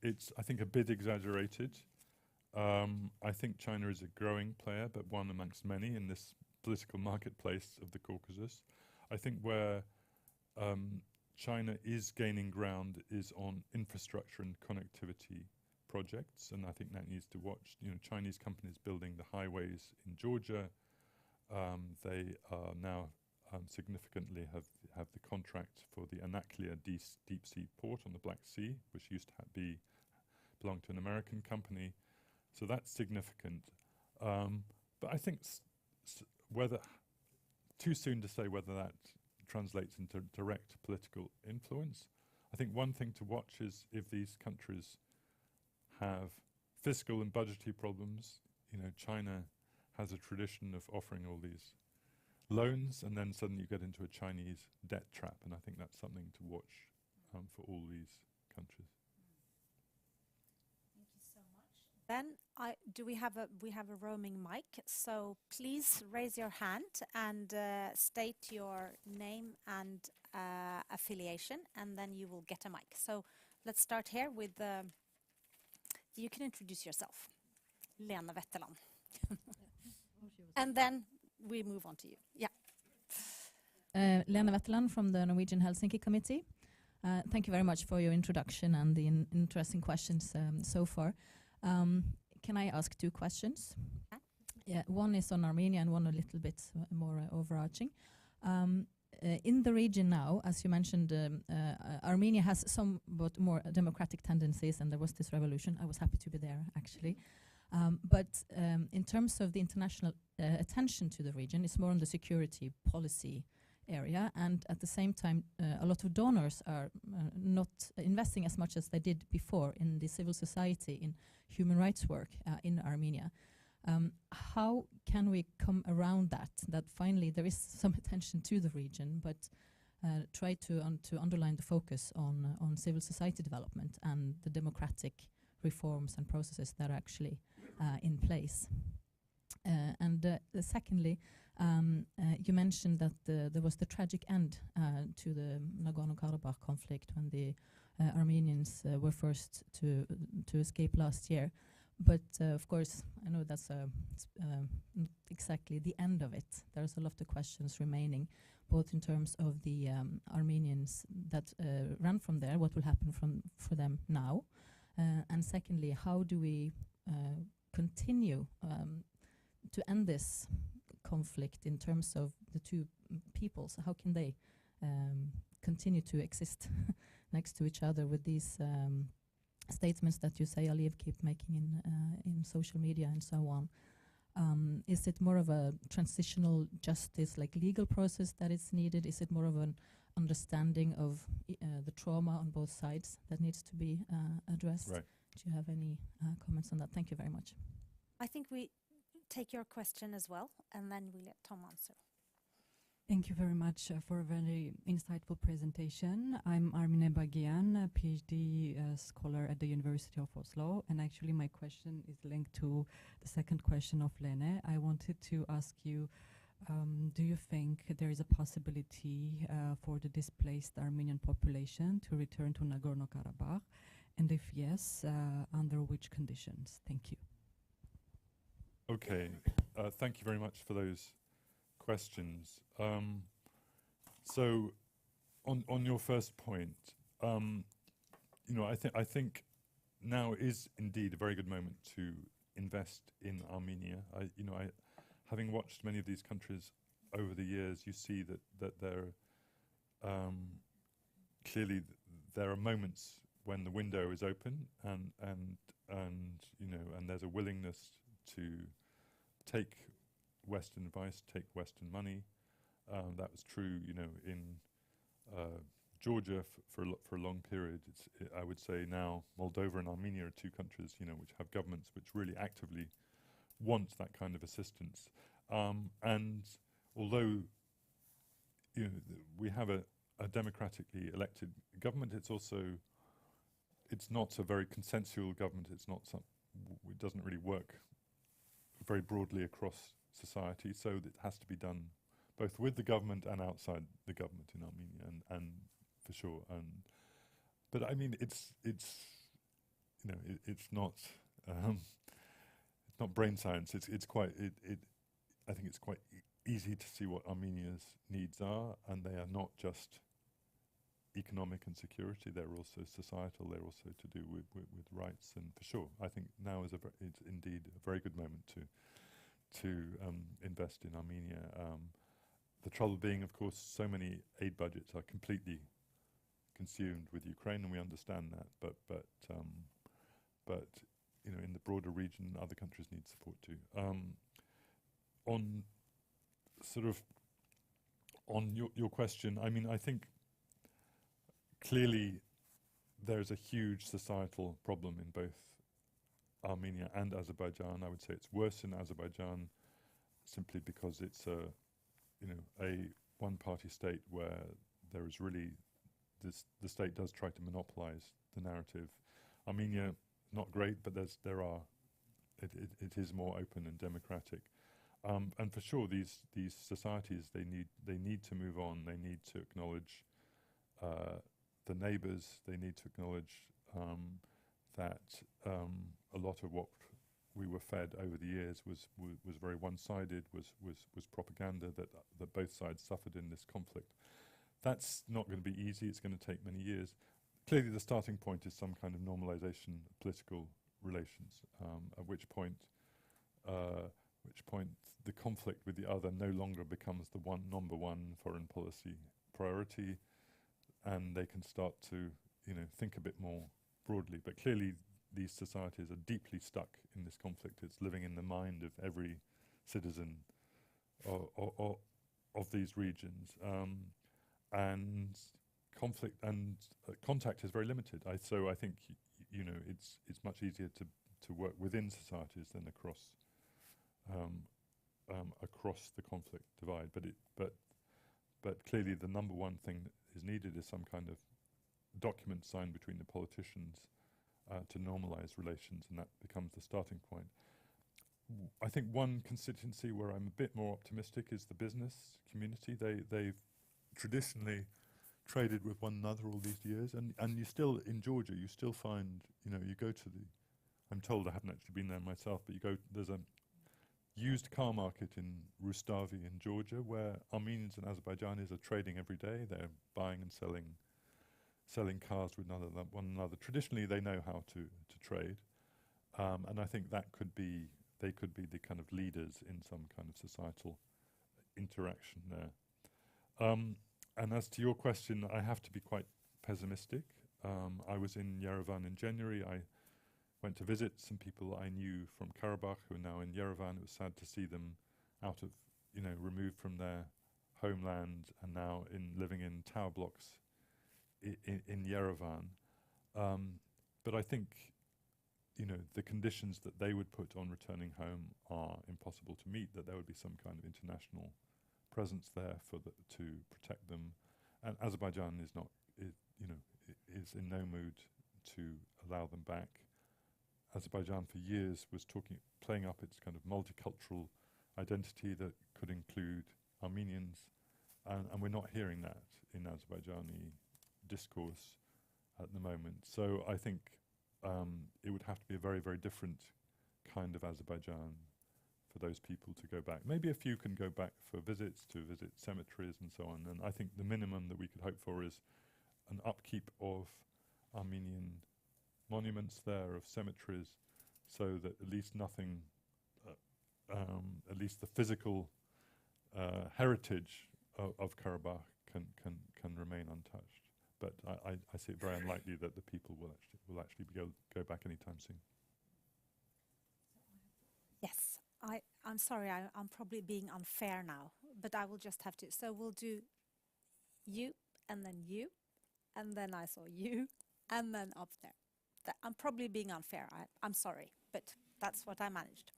It's, I think, a bit exaggerated. I think China is a growing player, but one amongst many in this political marketplace of the Caucasus. I think where China is gaining ground is on infrastructure and connectivity projects, and I think that needs to watch. You know, Chinese companies building the highways in Georgia. They are now significantly have the contract for the Anaklia deep sea port on the Black Sea, which used to belong to an American company. So that's significant. But I think whether too soon to say whether that translates into direct political influence. I think one thing to watch is if these countries have fiscal and budgetary problems. You know, China has a tradition of offering all these loans, and then suddenly you get into a Chinese debt trap, and I think that's something to watch for all these countries. Thank you so much. Then we have a roaming mic, so please raise your hand and state your name and affiliation, and then you will get a mic. So let's start here with you can introduce yourself, Lena Wetterland, and then we move on to you. Yeah. Lena Wetterland from the Norwegian Helsinki Committee. Thank you very much for your introduction and the interesting questions so far. Can I ask two questions? Yeah, one is on Armenia and one a little bit more overarching. In the region now, as you mentioned, Armenia has somewhat more democratic tendencies, and there was this revolution. I was happy to be there, actually. But in terms of the international attention to the region, it's more on the security policy area, and at the same time, a lot of donors are not investing as much as they did before in the civil society, in human rights work in Armenia. How can we come around that finally there is some attention to the region, but try to underline the focus on civil society development and the democratic reforms and processes that are actually in place? And secondly, you mentioned that there was the tragic end to the Nagorno-Karabakh conflict when the Armenians were forced to escape last year. But of course, I know that's not exactly the end of it. There's a lot of questions remaining, both in terms of the Armenians that ran from there, what will happen for them now, and secondly, how do we continue to end this conflict in terms of the two peoples? How can they continue to exist next to each other with these statements that you say, Aliyev, keep making in social media and so on? Is it more of a transitional justice, like legal process that is needed? Is it more of an understanding of the trauma on both sides that needs to be addressed? Right. Do you have any comments on that? Thank you very much. I think we take your question as well, and then we let Tom answer. Thank you very much for a very insightful presentation. I'm Armine Bagian, a PhD scholar at the University of Oslo, and actually my question is linked to the second question of Lene. I wanted to ask you, do you think there is a possibility for the displaced Armenian population to return to Nagorno-Karabakh? And if yes, under which conditions? Thank you. Okay, thank you very much for those questions. So, on your first point, you know, I think now is indeed a very good moment to invest in Armenia. Having watched many of these countries over the years, you see that there clearly there are moments when the window is open and you know, and there's a willingness to take Western advice, take Western money. That was true, you know, in Georgia for a long period. I would say now Moldova and Armenia are two countries, which have governments which really actively want that kind of assistance. And although we have a democratically elected government, it's not a very consensual government. It doesn't really work very broadly across society, so it has to be done both with the government and outside the government in Armenia, and for sure. But I mean, it's not brain science. I think it's quite easy to see what Armenia's needs are, and they are not just economic and security. They're also societal. They're also to do with rights. And for sure, I think now it's indeed a very good moment to invest in Armenia. The trouble being, of course, so many aid budgets are completely consumed with Ukraine, and we understand that. But in the broader region, other countries need support too. On your question, I mean, I think clearly there's a huge societal problem in both Armenia and Azerbaijan. I would say it's worse in Azerbaijan simply because it's a one-party state where there is really the state does try to monopolize the narrative. Armenia, not great, but it is more open and democratic. And for sure, these societies, they need to move on. They need to acknowledge the neighbors. They need to acknowledge that a lot of what we were fed over the years was very one-sided, was propaganda that both sides suffered in this conflict. That's not going to be easy. It's going to take many years. Clearly, the starting point is some kind of normalization of political relations, at which point the conflict with the other no longer becomes the number one foreign policy priority, and they can start to think a bit more broadly. But clearly, these societies are deeply stuck in this conflict. It's living in the mind of every citizen of these regions, and conflict and contact is very limited. So I think it's much easier to work within societies than across the conflict divide. But clearly the number one thing that is needed is some kind of document signed between the politicians to normalize relations, and that becomes the starting point. I think one constituency where I'm a bit more optimistic is the business community. They've traditionally traded with one another all these years, and you still, in Georgia, you still find, you go to I'm told, I haven't actually been there myself, but there's a used car market in Rustavi in Georgia where Armenians and Azerbaijanis are trading every day. They're buying and selling cars with one another. Traditionally, they know how to trade, and I think they could be the kind of leaders in some kind of societal interaction there. And as to your question, I have to be quite pessimistic. I was in Yerevan in January. I went to visit some people I knew from Karabakh who are now in Yerevan. It was sad to see them removed from their homeland and now living in tower blocks in Yerevan. But I think, the conditions that they would put on returning home are impossible to meet, that there would be some kind of international presence there to protect them. And Azerbaijan is in no mood to allow them back. Azerbaijan for years was playing up its kind of multicultural identity that could include Armenians, and we're not hearing that in Azerbaijani discourse at the moment. So I think it would have to be a very, very different kind of Azerbaijan for those people to go back. Maybe a few can go back for visits, to visit cemeteries and so on. And I think the minimum that we could hope for is an upkeep of Armenian monuments there, of cemeteries, so that at least nothing, at least the physical heritage of Karabakh can remain untouched. But I see it very unlikely that the people will actually go back anytime soon. Yes, I'm sorry, I'm probably being unfair now, but I will just have to. So we'll do you and then you, and then I saw you, and then up there. I'm probably being unfair. I'm sorry, but that's what I managed.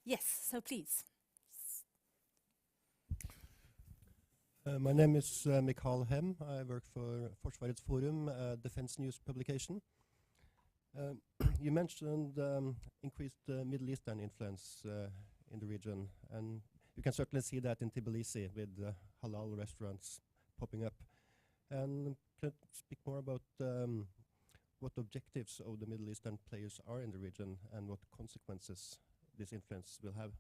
Yes, so please. My name is Mikael Hem. I work for Forsvarets Forum, a defense news publication. You mentioned increased Middle Eastern influence in the region, and you can certainly see that in Tbilisi with halal restaurants popping up. And can you speak more about what objectives of the Middle Eastern players are in the region and what consequences this influence will have?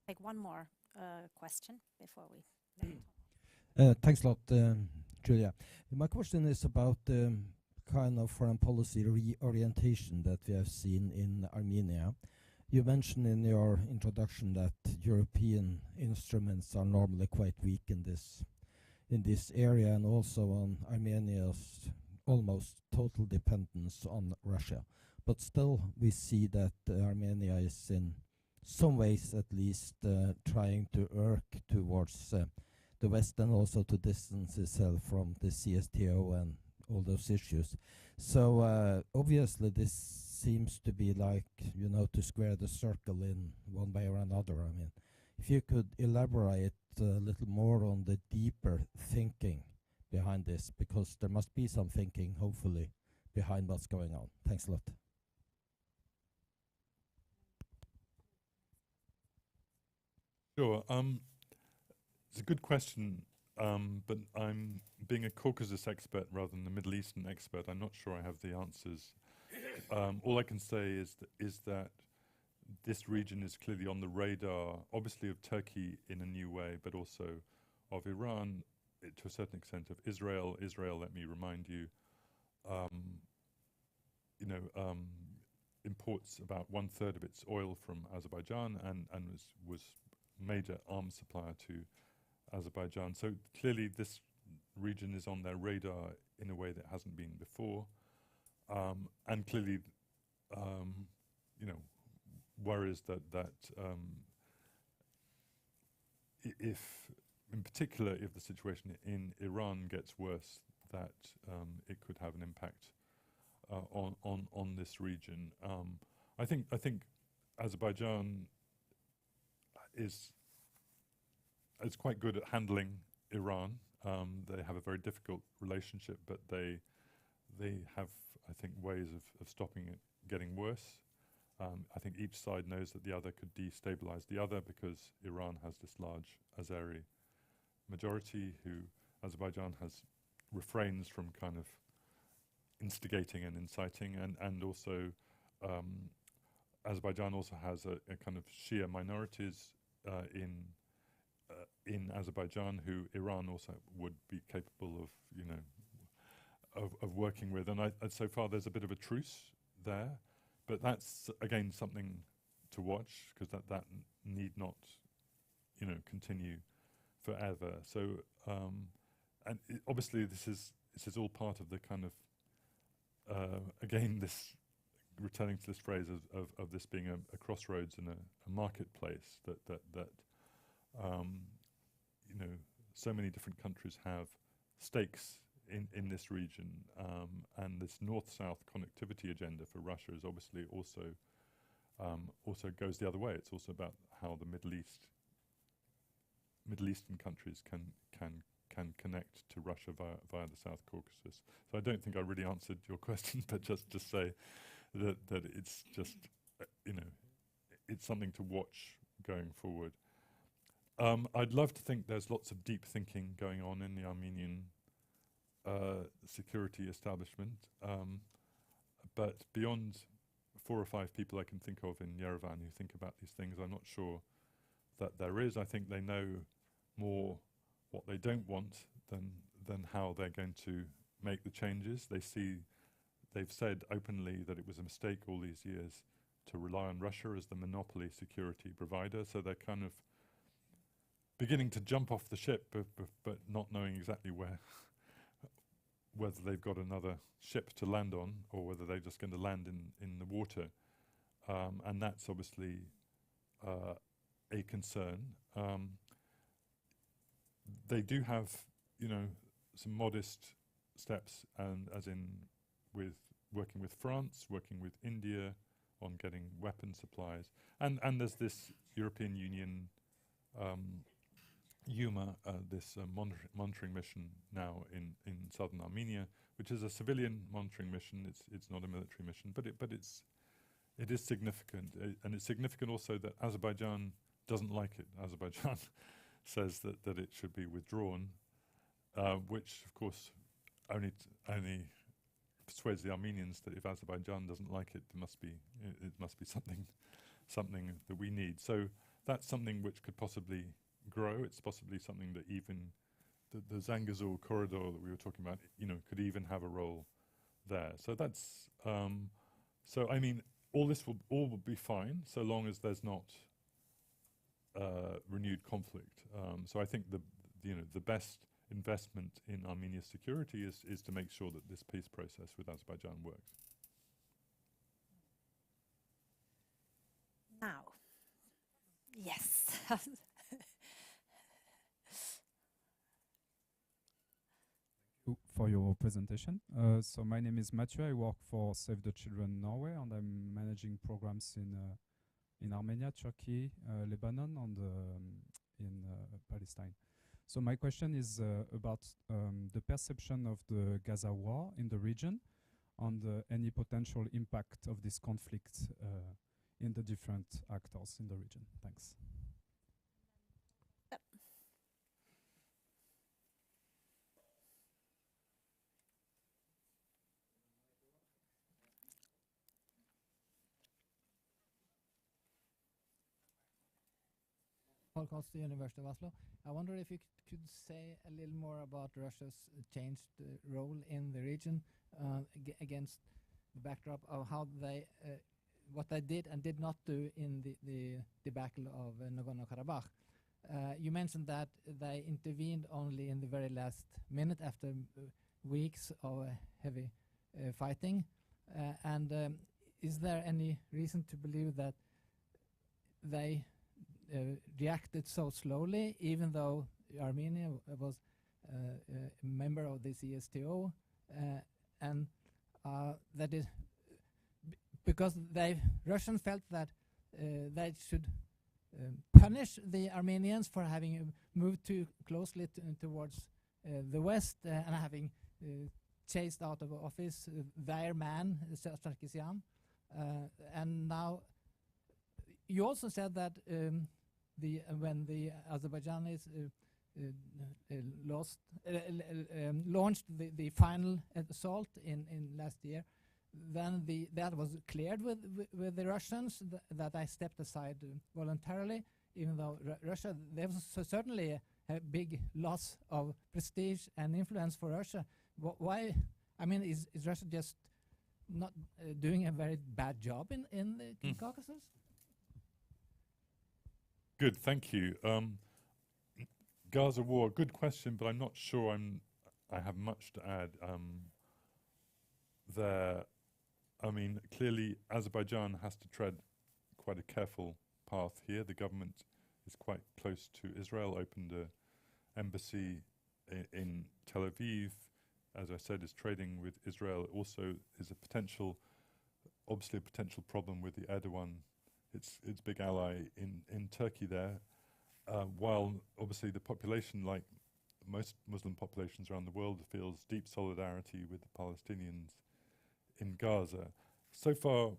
Take one more question before we let it Thanks a lot, Julia. My question is about the kind of foreign policy reorientation that we have seen in Armenia. You mentioned in your introduction that European instruments are normally quite weak in this area, and also on Armenia's almost total dependence on Russia. But still, we see that Armenia is in some ways at least trying to work towards the West and also to distance itself from the CSTO and all those issues. So obviously this seems to be like, you know, to square the circle in one way or another. I mean, if you could elaborate a little more on the deeper thinking behind this, because there must be some thinking, hopefully, behind what's going on. Thanks a lot. Sure. It's a good question, but I'm being a Caucasus expert rather than a Middle Eastern expert. I'm not sure I have the answers. All I can say is that this region is clearly on the radar, obviously of Turkey in a new way, but also of Iran, to a certain extent of Israel. Israel, let me remind you, imports about 1/3 of its oil from Azerbaijan and was major arms supplier to Azerbaijan. So clearly this region is on their radar in a way that hasn't been before. And clearly, worries that if, in particular, if the situation in Iran gets worse, that it could have an impact on this region. I think Azerbaijan is quite good at handling Iran. They have a very difficult relationship, but they have, I think, ways of stopping it getting worse. I think each side knows that the other could destabilize the other because Iran has this large Azeri majority who Azerbaijan refrains from kind of instigating and inciting, and also Azerbaijan also has a kind of Shia minorities in Azerbaijan who Iran also would be capable of working with. And so far there's a bit of a truce there, but that's again something to watch because that need not continue forever. So and obviously this is all part of the kind of again this returning to this phrase of this being a crossroads and a marketplace that so many different countries have stakes in this region, and this north-south connectivity agenda for Russia is obviously also goes the other way. It's also about how the Middle Eastern countries can connect to Russia via the South Caucasus. So I don't think I really answered your question, but just to say that it's just it's something to watch going forward. I'd love to think there's lots of deep thinking going on in the Armenian security establishment, but beyond 4 or 5 people I can think of in Yerevan who think about these things, I'm not sure that there is. I think they know more what they don't want than how they're going to make the changes. They've said openly that it was a mistake all these years to rely on Russia as the monopoly security provider, so they're kind of beginning to jump off the ship, but not knowing exactly whether they've got another ship to land on or whether they're just going to land in the water. And that's obviously a concern. they do have, some modest steps, and as in with working with France, working with India on getting weapon supplies, and there's this European Union EUMA, this monitoring mission now in southern Armenia, which is a civilian monitoring mission. It's not a military mission, but it is significant, and it's significant also that Azerbaijan doesn't like it. Azerbaijan says that it should be withdrawn, which of course only persuades the Armenians that if Azerbaijan doesn't like it, it must be something that we need. So that's something which could possibly grow. It's possibly something that even the Zangezur corridor that we were talking about, could even have a role there. So that's so I mean, all will be fine so long as there's not renewed conflict. So I think the best investment in Armenia's security is to make sure that this peace process with Azerbaijan works. Now, yes. For your presentation. So my name is Mathieu. I work for Save the Children Norway, and I'm managing programs in Armenia, Turkey, Lebanon, and in Palestine. So my question is about the perception of the Gaza war in the region and any potential impact of this conflict in the different actors in the region. Thanks. Podcast, the University of Oslo. I wonder if you could say a little more about Russia's changed role in the region against the backdrop of how they, what they did and did not do in the debacle of Nagorno-Karabakh. You mentioned that they intervened only in the very last minute after weeks of heavy fighting. Is there any reason to believe that they reacted so slowly, even though Armenia was a member of the CSTO, and that is because Russians felt that they should punish the Armenians for having moved too closely towards the West and having chased out of office their man, Sarkisyan. And now you also said that when the Azerbaijanis launched the final assault in last year, then that was cleared with the Russians, that I stepped aside voluntarily, even though Russia, there was certainly a big loss of prestige and influence for Russia. Why? I mean, is Russia just not doing a very bad job in the Caucasus? Good, thank you. Gaza war, good question, but I'm not sure I have much to add there. I mean, clearly Azerbaijan has to tread quite a careful path here. The government is quite close to Israel, opened an embassy in Tel Aviv. As I said, is trading with Israel. Also is obviously a potential problem with the Erdogan, its big ally in Turkey there, while obviously the population, like most Muslim populations around the world, feels deep solidarity with the Palestinians in Gaza. So far,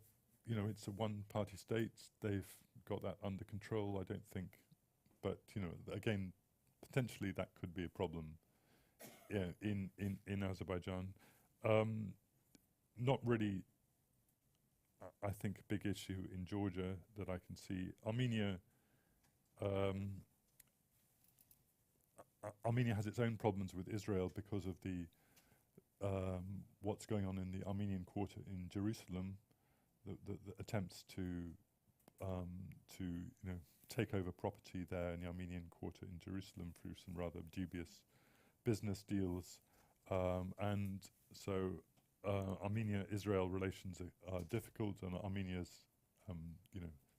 it's a one-party state. They've got that under control, I don't think. But, again, potentially that could be a problem in Azerbaijan. Not really, I think, a big issue in Georgia that I can see. Armenia has its own problems with Israel because of the what's going on in the Armenian Quarter in Jerusalem, the attempts to take over property there in the Armenian Quarter in Jerusalem through some rather dubious business deals, and so Armenia-Israel relations are difficult, and Armenia's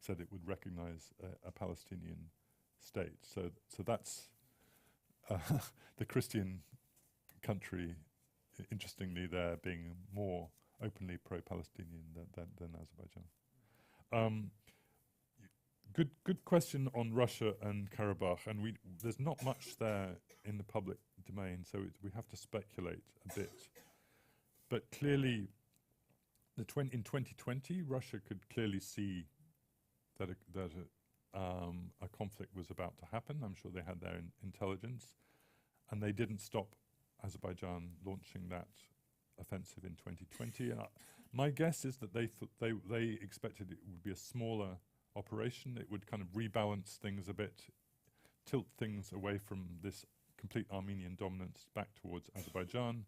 said it would recognize a Palestinian state. So that's the Christian country, interestingly, there being more openly pro-Palestinian than Azerbaijan. Good question on Russia and Karabakh, and there's not much there in the public domain, so we have to speculate a bit. But clearly, in 2020, Russia could clearly see that a conflict was about to happen. I'm sure they had their intelligence, and they didn't stop Azerbaijan launching that offensive in 2020. My guess is that they expected it would be a smaller operation. It would kind of rebalance things a bit, tilt things away from this complete Armenian dominance back towards Azerbaijan.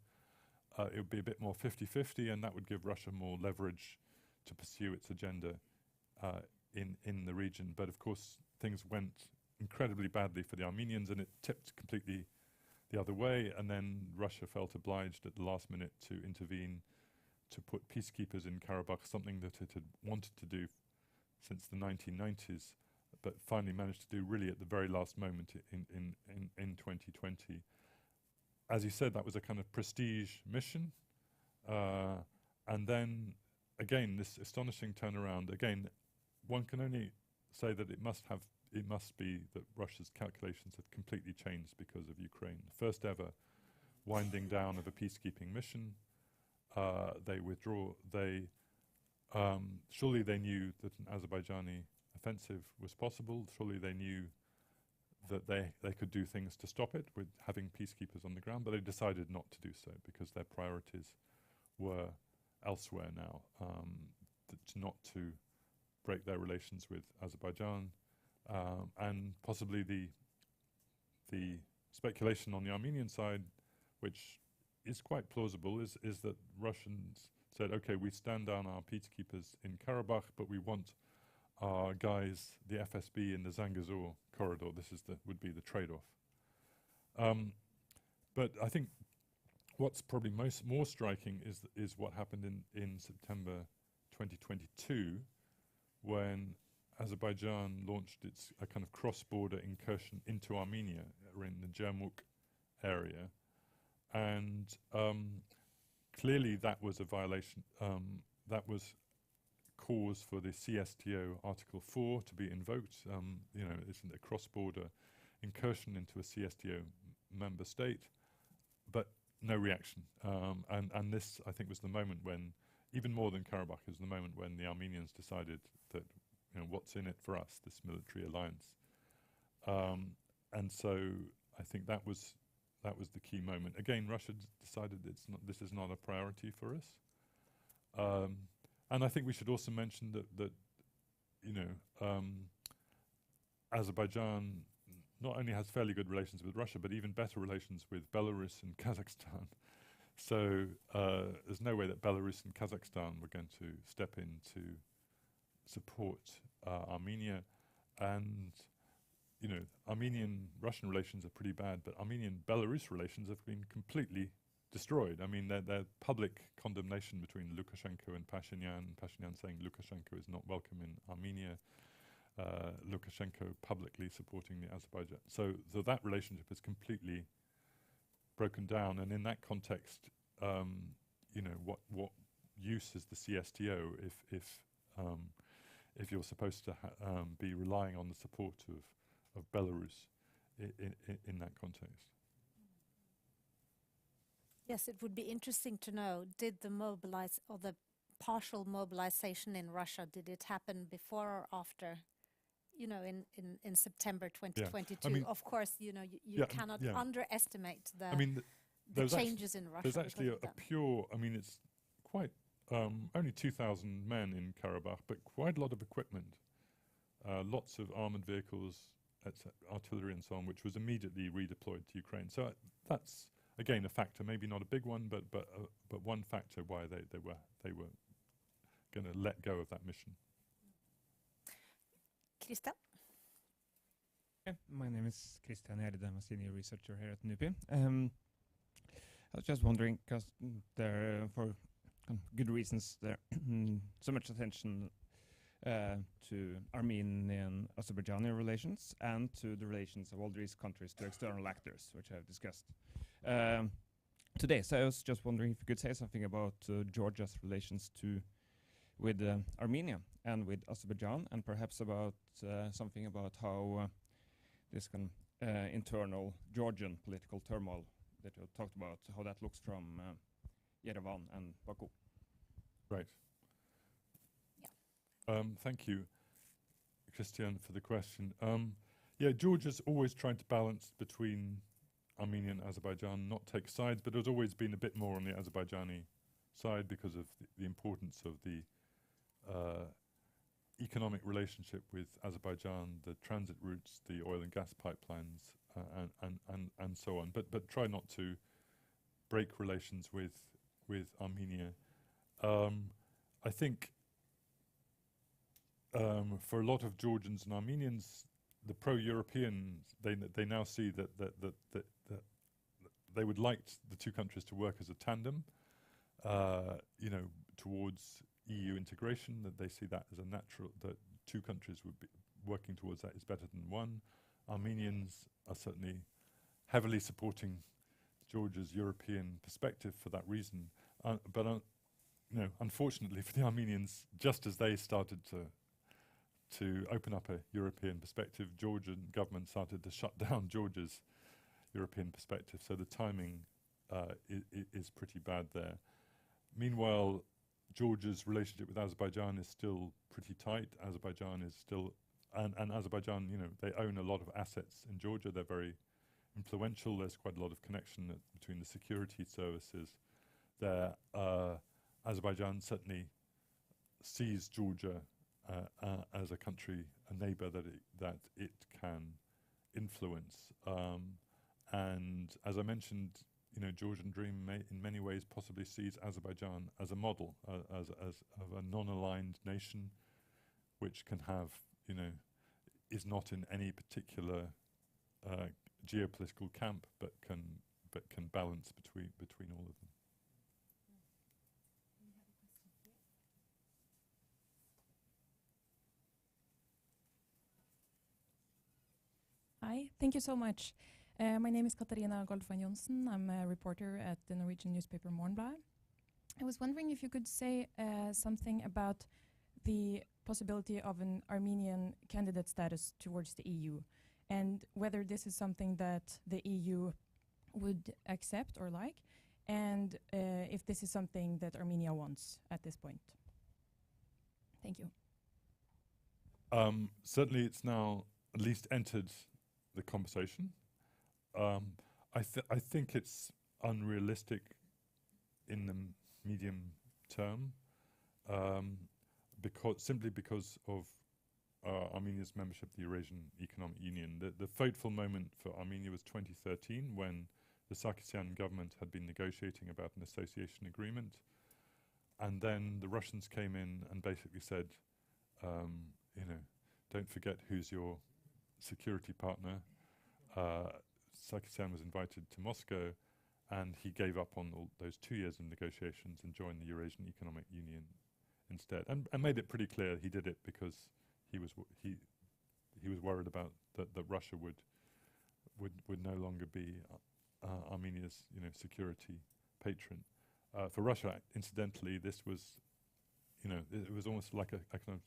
It would be a bit more 50-50, and that would give Russia more leverage to pursue its agenda in the region. But of course, things went incredibly badly for the Armenians, and it tipped completely the other way, and then Russia felt obliged at the last minute to intervene, to put peacekeepers in Karabakh, something that it had wanted to do since the 1990s, but finally managed to do really at the very last moment in 2020. As you said, that was a kind of prestige mission. And then, again, this astonishing turnaround. Again, one can only say that it must be that Russia's calculations have completely changed because of Ukraine. The first ever winding down of a peacekeeping mission. They withdraw. Surely they knew that an Azerbaijani offensive was possible. Surely they knew that they could do things to stop it with having peacekeepers on the ground, but they decided not to do so because their priorities were elsewhere now, not to break their relations with Azerbaijan. And possibly the speculation on the Armenian side, which is quite plausible, is that Russians said, okay, we stand down our peacekeepers in Karabakh, but we want our guys, the FSB, in the Zangezur corridor. This would be the trade-off. But I think what's probably more striking is what happened in September 2022, when Azerbaijan launched a kind of cross-border incursion into Armenia, in the Jermuk area, and clearly that was a violation. That was cause for the CSTO Article 4 to be invoked. Isn't a cross-border incursion into a CSTO member state, but no reaction. And this, I think, was the moment when, even more than Karabakh, is the moment when the Armenians decided that, what's in it for us, this military alliance. And so I think that was the key moment. Again, Russia decided this is not a priority for us. And I think we should also mention that Azerbaijan not only has fairly good relations with Russia, but even better relations with Belarus and Kazakhstan. So there's no way that Belarus and Kazakhstan were going to step in to support Armenia. And Armenian-Russian relations are pretty bad, but Armenian-Belarus relations have been completely destroyed. I mean, their public condemnation between Lukashenko and Pashinyan saying Lukashenko is not welcome in Armenia, Lukashenko publicly supporting the Azerbaijan. So that relationship is completely broken down, and in that context, what use is the CSTO if you're supposed to be relying on the support of Belarus in that context? Yes, it would be interesting to know, did the partial mobilization in Russia, did it happen before or after, in September 2022? Yeah. I mean, of course, you cannot underestimate the changes in Russia. There's actually a pure, it's quite, only 2,000 men in Karabakh, but quite a lot of equipment, lots of armored vehicles, artillery and so on, which was immediately redeployed to Ukraine. So that's, again, a factor, maybe not a big one, but one factor why they were going to let go of that mission. Christian? My name is Christian Herde. I'm a senior researcher here at NUPI. I was just wondering, because there, for good reasons, there so much attention to Armenian-Azerbaijani relations and to the relations of all these countries to external actors, which I've discussed today. So I was just wondering if you could say something about Georgia's relations with Armenia and with Azerbaijan, and perhaps about something about how this internal Georgian political turmoil that you talked about, how that looks from Yerevan and Baku. Right. Yeah. Thank you, Christian, for the question. Yeah, Georgia's always tried to balance between Armenia and Azerbaijan, not take sides, but has always been a bit more on the Azerbaijani side because of the importance of the economic relationship with Azerbaijan, the transit routes, the oil and gas pipelines, and so on. But try not to break relations with Armenia. I think for a lot of Georgians and Armenians, the pro-Europeans, they now see that they would like the two countries to work as a tandem, towards EU integration, that they see that as a natural, that two countries would be working towards that is better than one. Armenians are certainly heavily supporting Georgia's European perspective for that reason. But unfortunately for the Armenians, just as they started to open up a European perspective, Georgian government started to shut down Georgia's European perspective. So the timing is pretty bad there. Meanwhile, Georgia's relationship with Azerbaijan is still pretty tight. Azerbaijan is still, and Azerbaijan, they own a lot of assets in Georgia. They're very influential. There's quite a lot of connection between the security services there. Azerbaijan certainly sees Georgia as a country, a neighbor that it can influence. And as I mentioned, Georgian Dream in many ways possibly sees Azerbaijan as a model, as of a non-aligned nation, which can have, is not in any particular geopolitical camp, but can balance between all of them. Hi, thank you so much. My name is Katarina Goldvan Jonsen. I'm a reporter at the Norwegian newspaper Morgenbladet. I was wondering if you could say something about the possibility of an Armenian candidate status towards the EU, and whether this is something that the EU would accept or like, and if this is something that Armenia wants at this point. Thank you. Certainly it's now at least entered the conversation. I think it's unrealistic in the medium term, simply because of Armenia's membership of the Eurasian Economic Union. The fateful moment for Armenia was 2013, when the Sarkisian government had been negotiating about an association agreement, and then the Russians came in and basically said, don't forget who's your security partner. Sarkisian was invited to Moscow, and he gave up on all those 2 years of negotiations and joined the Eurasian Economic Union instead, and made it pretty clear he did it because he was worried about that Russia would no longer be Armenia's security patron. For Russia, incidentally, this was it was almost like a kind of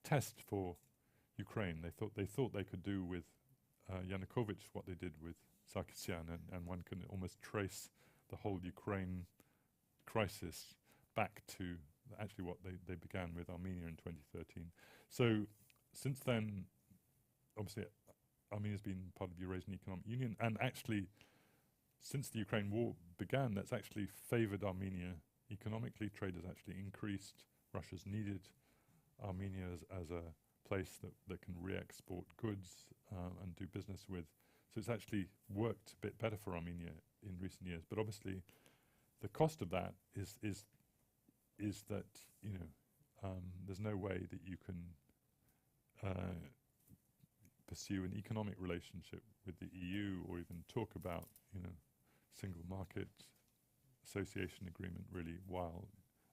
test for Ukraine. They thought they could do with Yanukovych what they did with Sarkisian, and one can almost trace the whole Ukraine crisis back to actually what they began with Armenia in 2013. So since then, obviously, Armenia's been part of the Eurasian Economic Union, and actually, since the Ukraine war began, that's actually favored Armenia economically. Trade has actually increased. Russia's needed Armenia as a place that can re-export goods and do business with. So it's actually worked a bit better for Armenia in recent years. But obviously, the cost of that is that there's no way that you can pursue an economic relationship with the EU or even talk about single market association agreement really while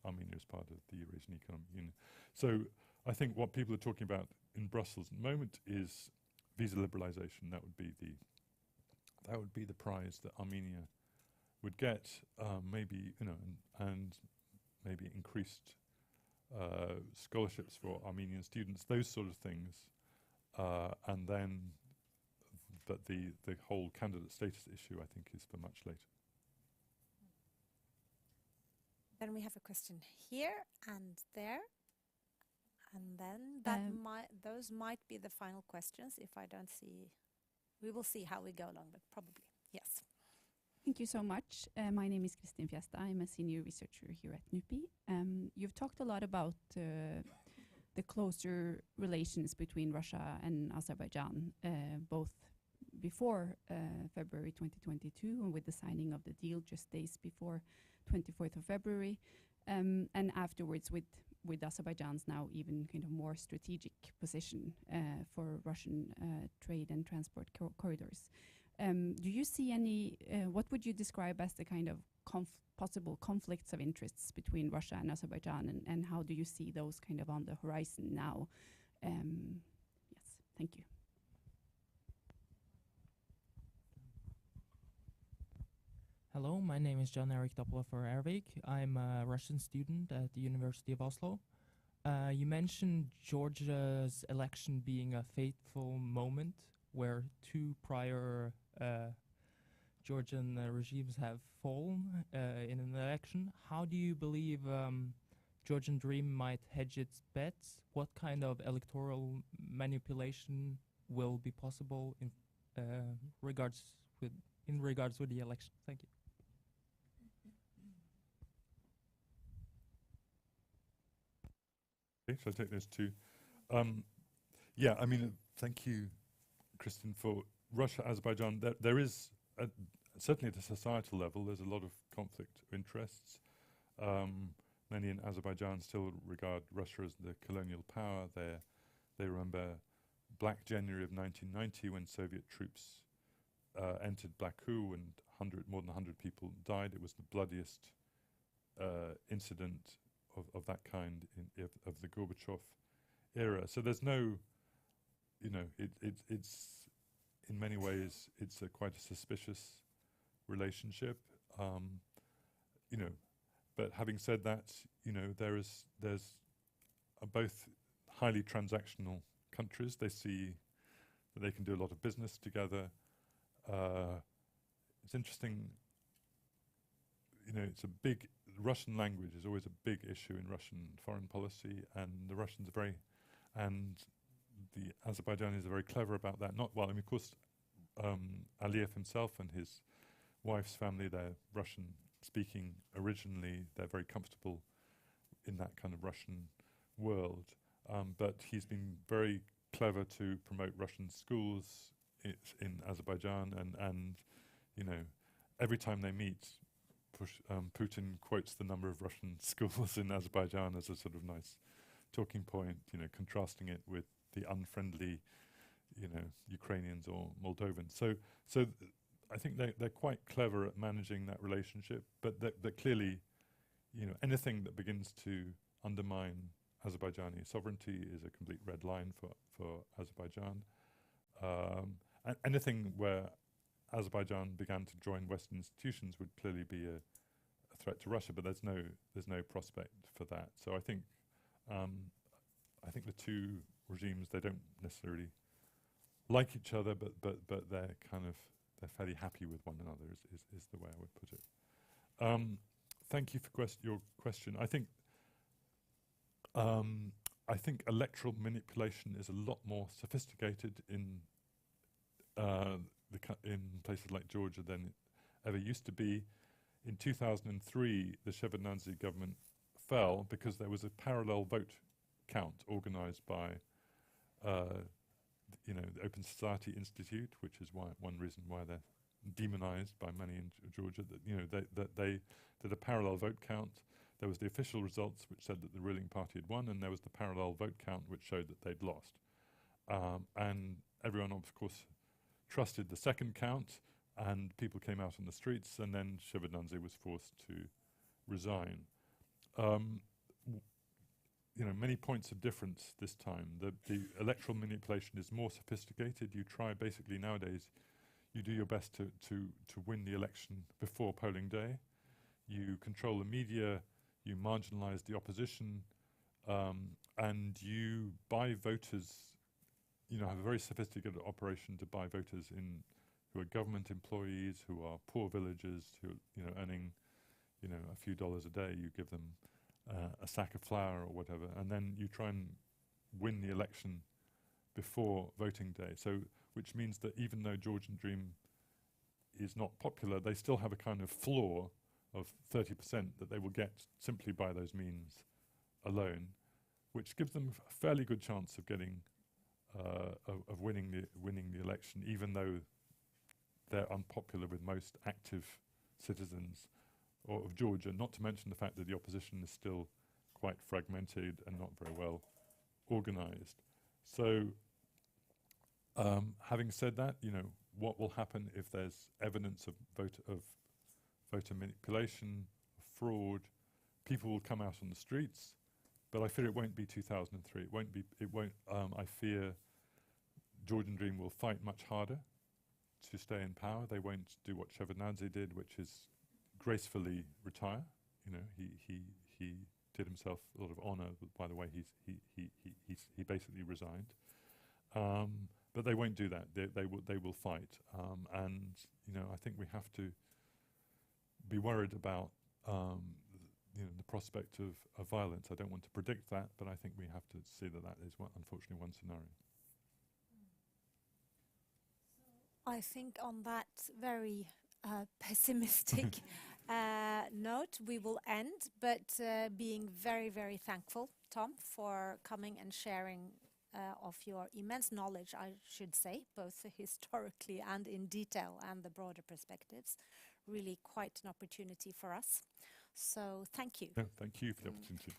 Armenia is part of the Eurasian Economic Union. So I think what people are talking about in Brussels at the moment is visa liberalization. That would be the prize that Armenia would get, maybe, and maybe increased scholarships for Armenian students, those sort of things, and then, but the whole candidate status issue, I think, is for much later. Then we have a question here and there, and then those might be the final questions if I don't see. We will see how we go along, but probably yes. Thank you so much. My name is Kristin Fjesta. I'm a senior researcher here at NUPI. You've talked a lot about the closer relations between Russia and Azerbaijan, both before February 2022 and with the signing of the deal just days before 24th of February, and afterwards with Azerbaijan's now even kind of more strategic position for Russian trade and transport corridors. Do you see any, what would you describe as the kind of possible conflicts of interests between Russia and Azerbaijan, and how do you see those kind of on the horizon now? Yes, thank you. Hello, my name is John Erik Doppler-Ervik. I'm a Russian student at the University of Oslo. You mentioned Georgia's election being a fateful moment where two prior Georgian regimes have fallen in an election. How do you believe Georgian Dream might hedge its bets? What kind of electoral manipulation will be possible in regards with the election? Thank you. Okay, shall I take those two? Yeah, I mean, thank you, Kristin, for Russia, Azerbaijan. There is, certainly at a societal level, there's a lot of conflict of interests. Many in Azerbaijan still regard Russia as the colonial power. They remember Black January of 1990 when Soviet troops entered Baku and more than 100 people died. It was the bloodiest incident of that kind of the Gorbachev era. So there's no, it's in many ways it's quite a suspicious relationship, But having said that, there's both highly transactional countries. They see that they can do a lot of business together. It's interesting. It's a big Russian language is always a big issue in Russian foreign policy, and the Russians are and the Azerbaijanis are very clever about that. Of course, Aliyev himself and his wife's family, they're Russian speaking originally. They're very comfortable in that kind of Russian world. But he's been very clever to promote Russian schools in Azerbaijan, and every time they meet, Putin quotes the number of Russian schools in Azerbaijan as a sort of nice talking point, contrasting it with the unfriendly, Ukrainians or Moldovans. So I think they're quite clever at managing that relationship, but that clearly, anything that begins to undermine Azerbaijani sovereignty is a complete red line for Azerbaijan. And anything where Azerbaijan began to join Western institutions would clearly be a threat to Russia, but there's no prospect for that. So I think the two regimes, they don't necessarily like each other, but they're fairly happy with one another is the way I would put it. Thank you for your question. I think electoral manipulation is a lot more sophisticated in places like Georgia than it ever used to be. In 2003, the Shevardnadze government fell because there was a parallel vote count organized by the Open Society Institute, which is one reason why they're demonized by many in Georgia, that they did a parallel vote count. There was the official results which said that the ruling party had won, and there was the parallel vote count which showed that they'd lost. And everyone, of course, trusted the second count, and people came out on the streets, and then Shevardnadze was forced to resign. many points of difference this time. The electoral manipulation is more sophisticated. You try basically nowadays, you do your best to win the election before polling day. You control the media, you marginalize the opposition, and you buy voters, have a very sophisticated operation to buy voters who are government employees, who are poor villagers, who earning, a few dollars a day. You give them a sack of flour or whatever, and then you try and win the election before voting day. So, which means that even though Georgian Dream is not popular, they still have a kind of floor of 30% that they will get simply by those means alone, which gives them a fairly good chance of getting of winning the election, even though they're unpopular with most active citizens of Georgia, not to mention the fact that the opposition is still quite fragmented and not very well organized. So, having said that, what will happen if there's evidence of voter manipulation, fraud? People will come out on the streets, but I fear it won't be 2003. I fear Georgian Dream will fight much harder to stay in power. They won't do what Shevardnadze did, which is gracefully retire. He did himself a lot of honor by the way he basically resigned. But they won't do that. They will fight. And I think we have to be worried about the prospect of violence. I don't want to predict that, but I think we have to see that is unfortunately one scenario. I think on that very pessimistic note, we will end, but being very, very thankful, Tom, for coming and sharing of your immense knowledge, I should say, both historically and in detail and the broader perspectives. Really quite an opportunity for us. So thank you. Yeah, thank you for the opportunity.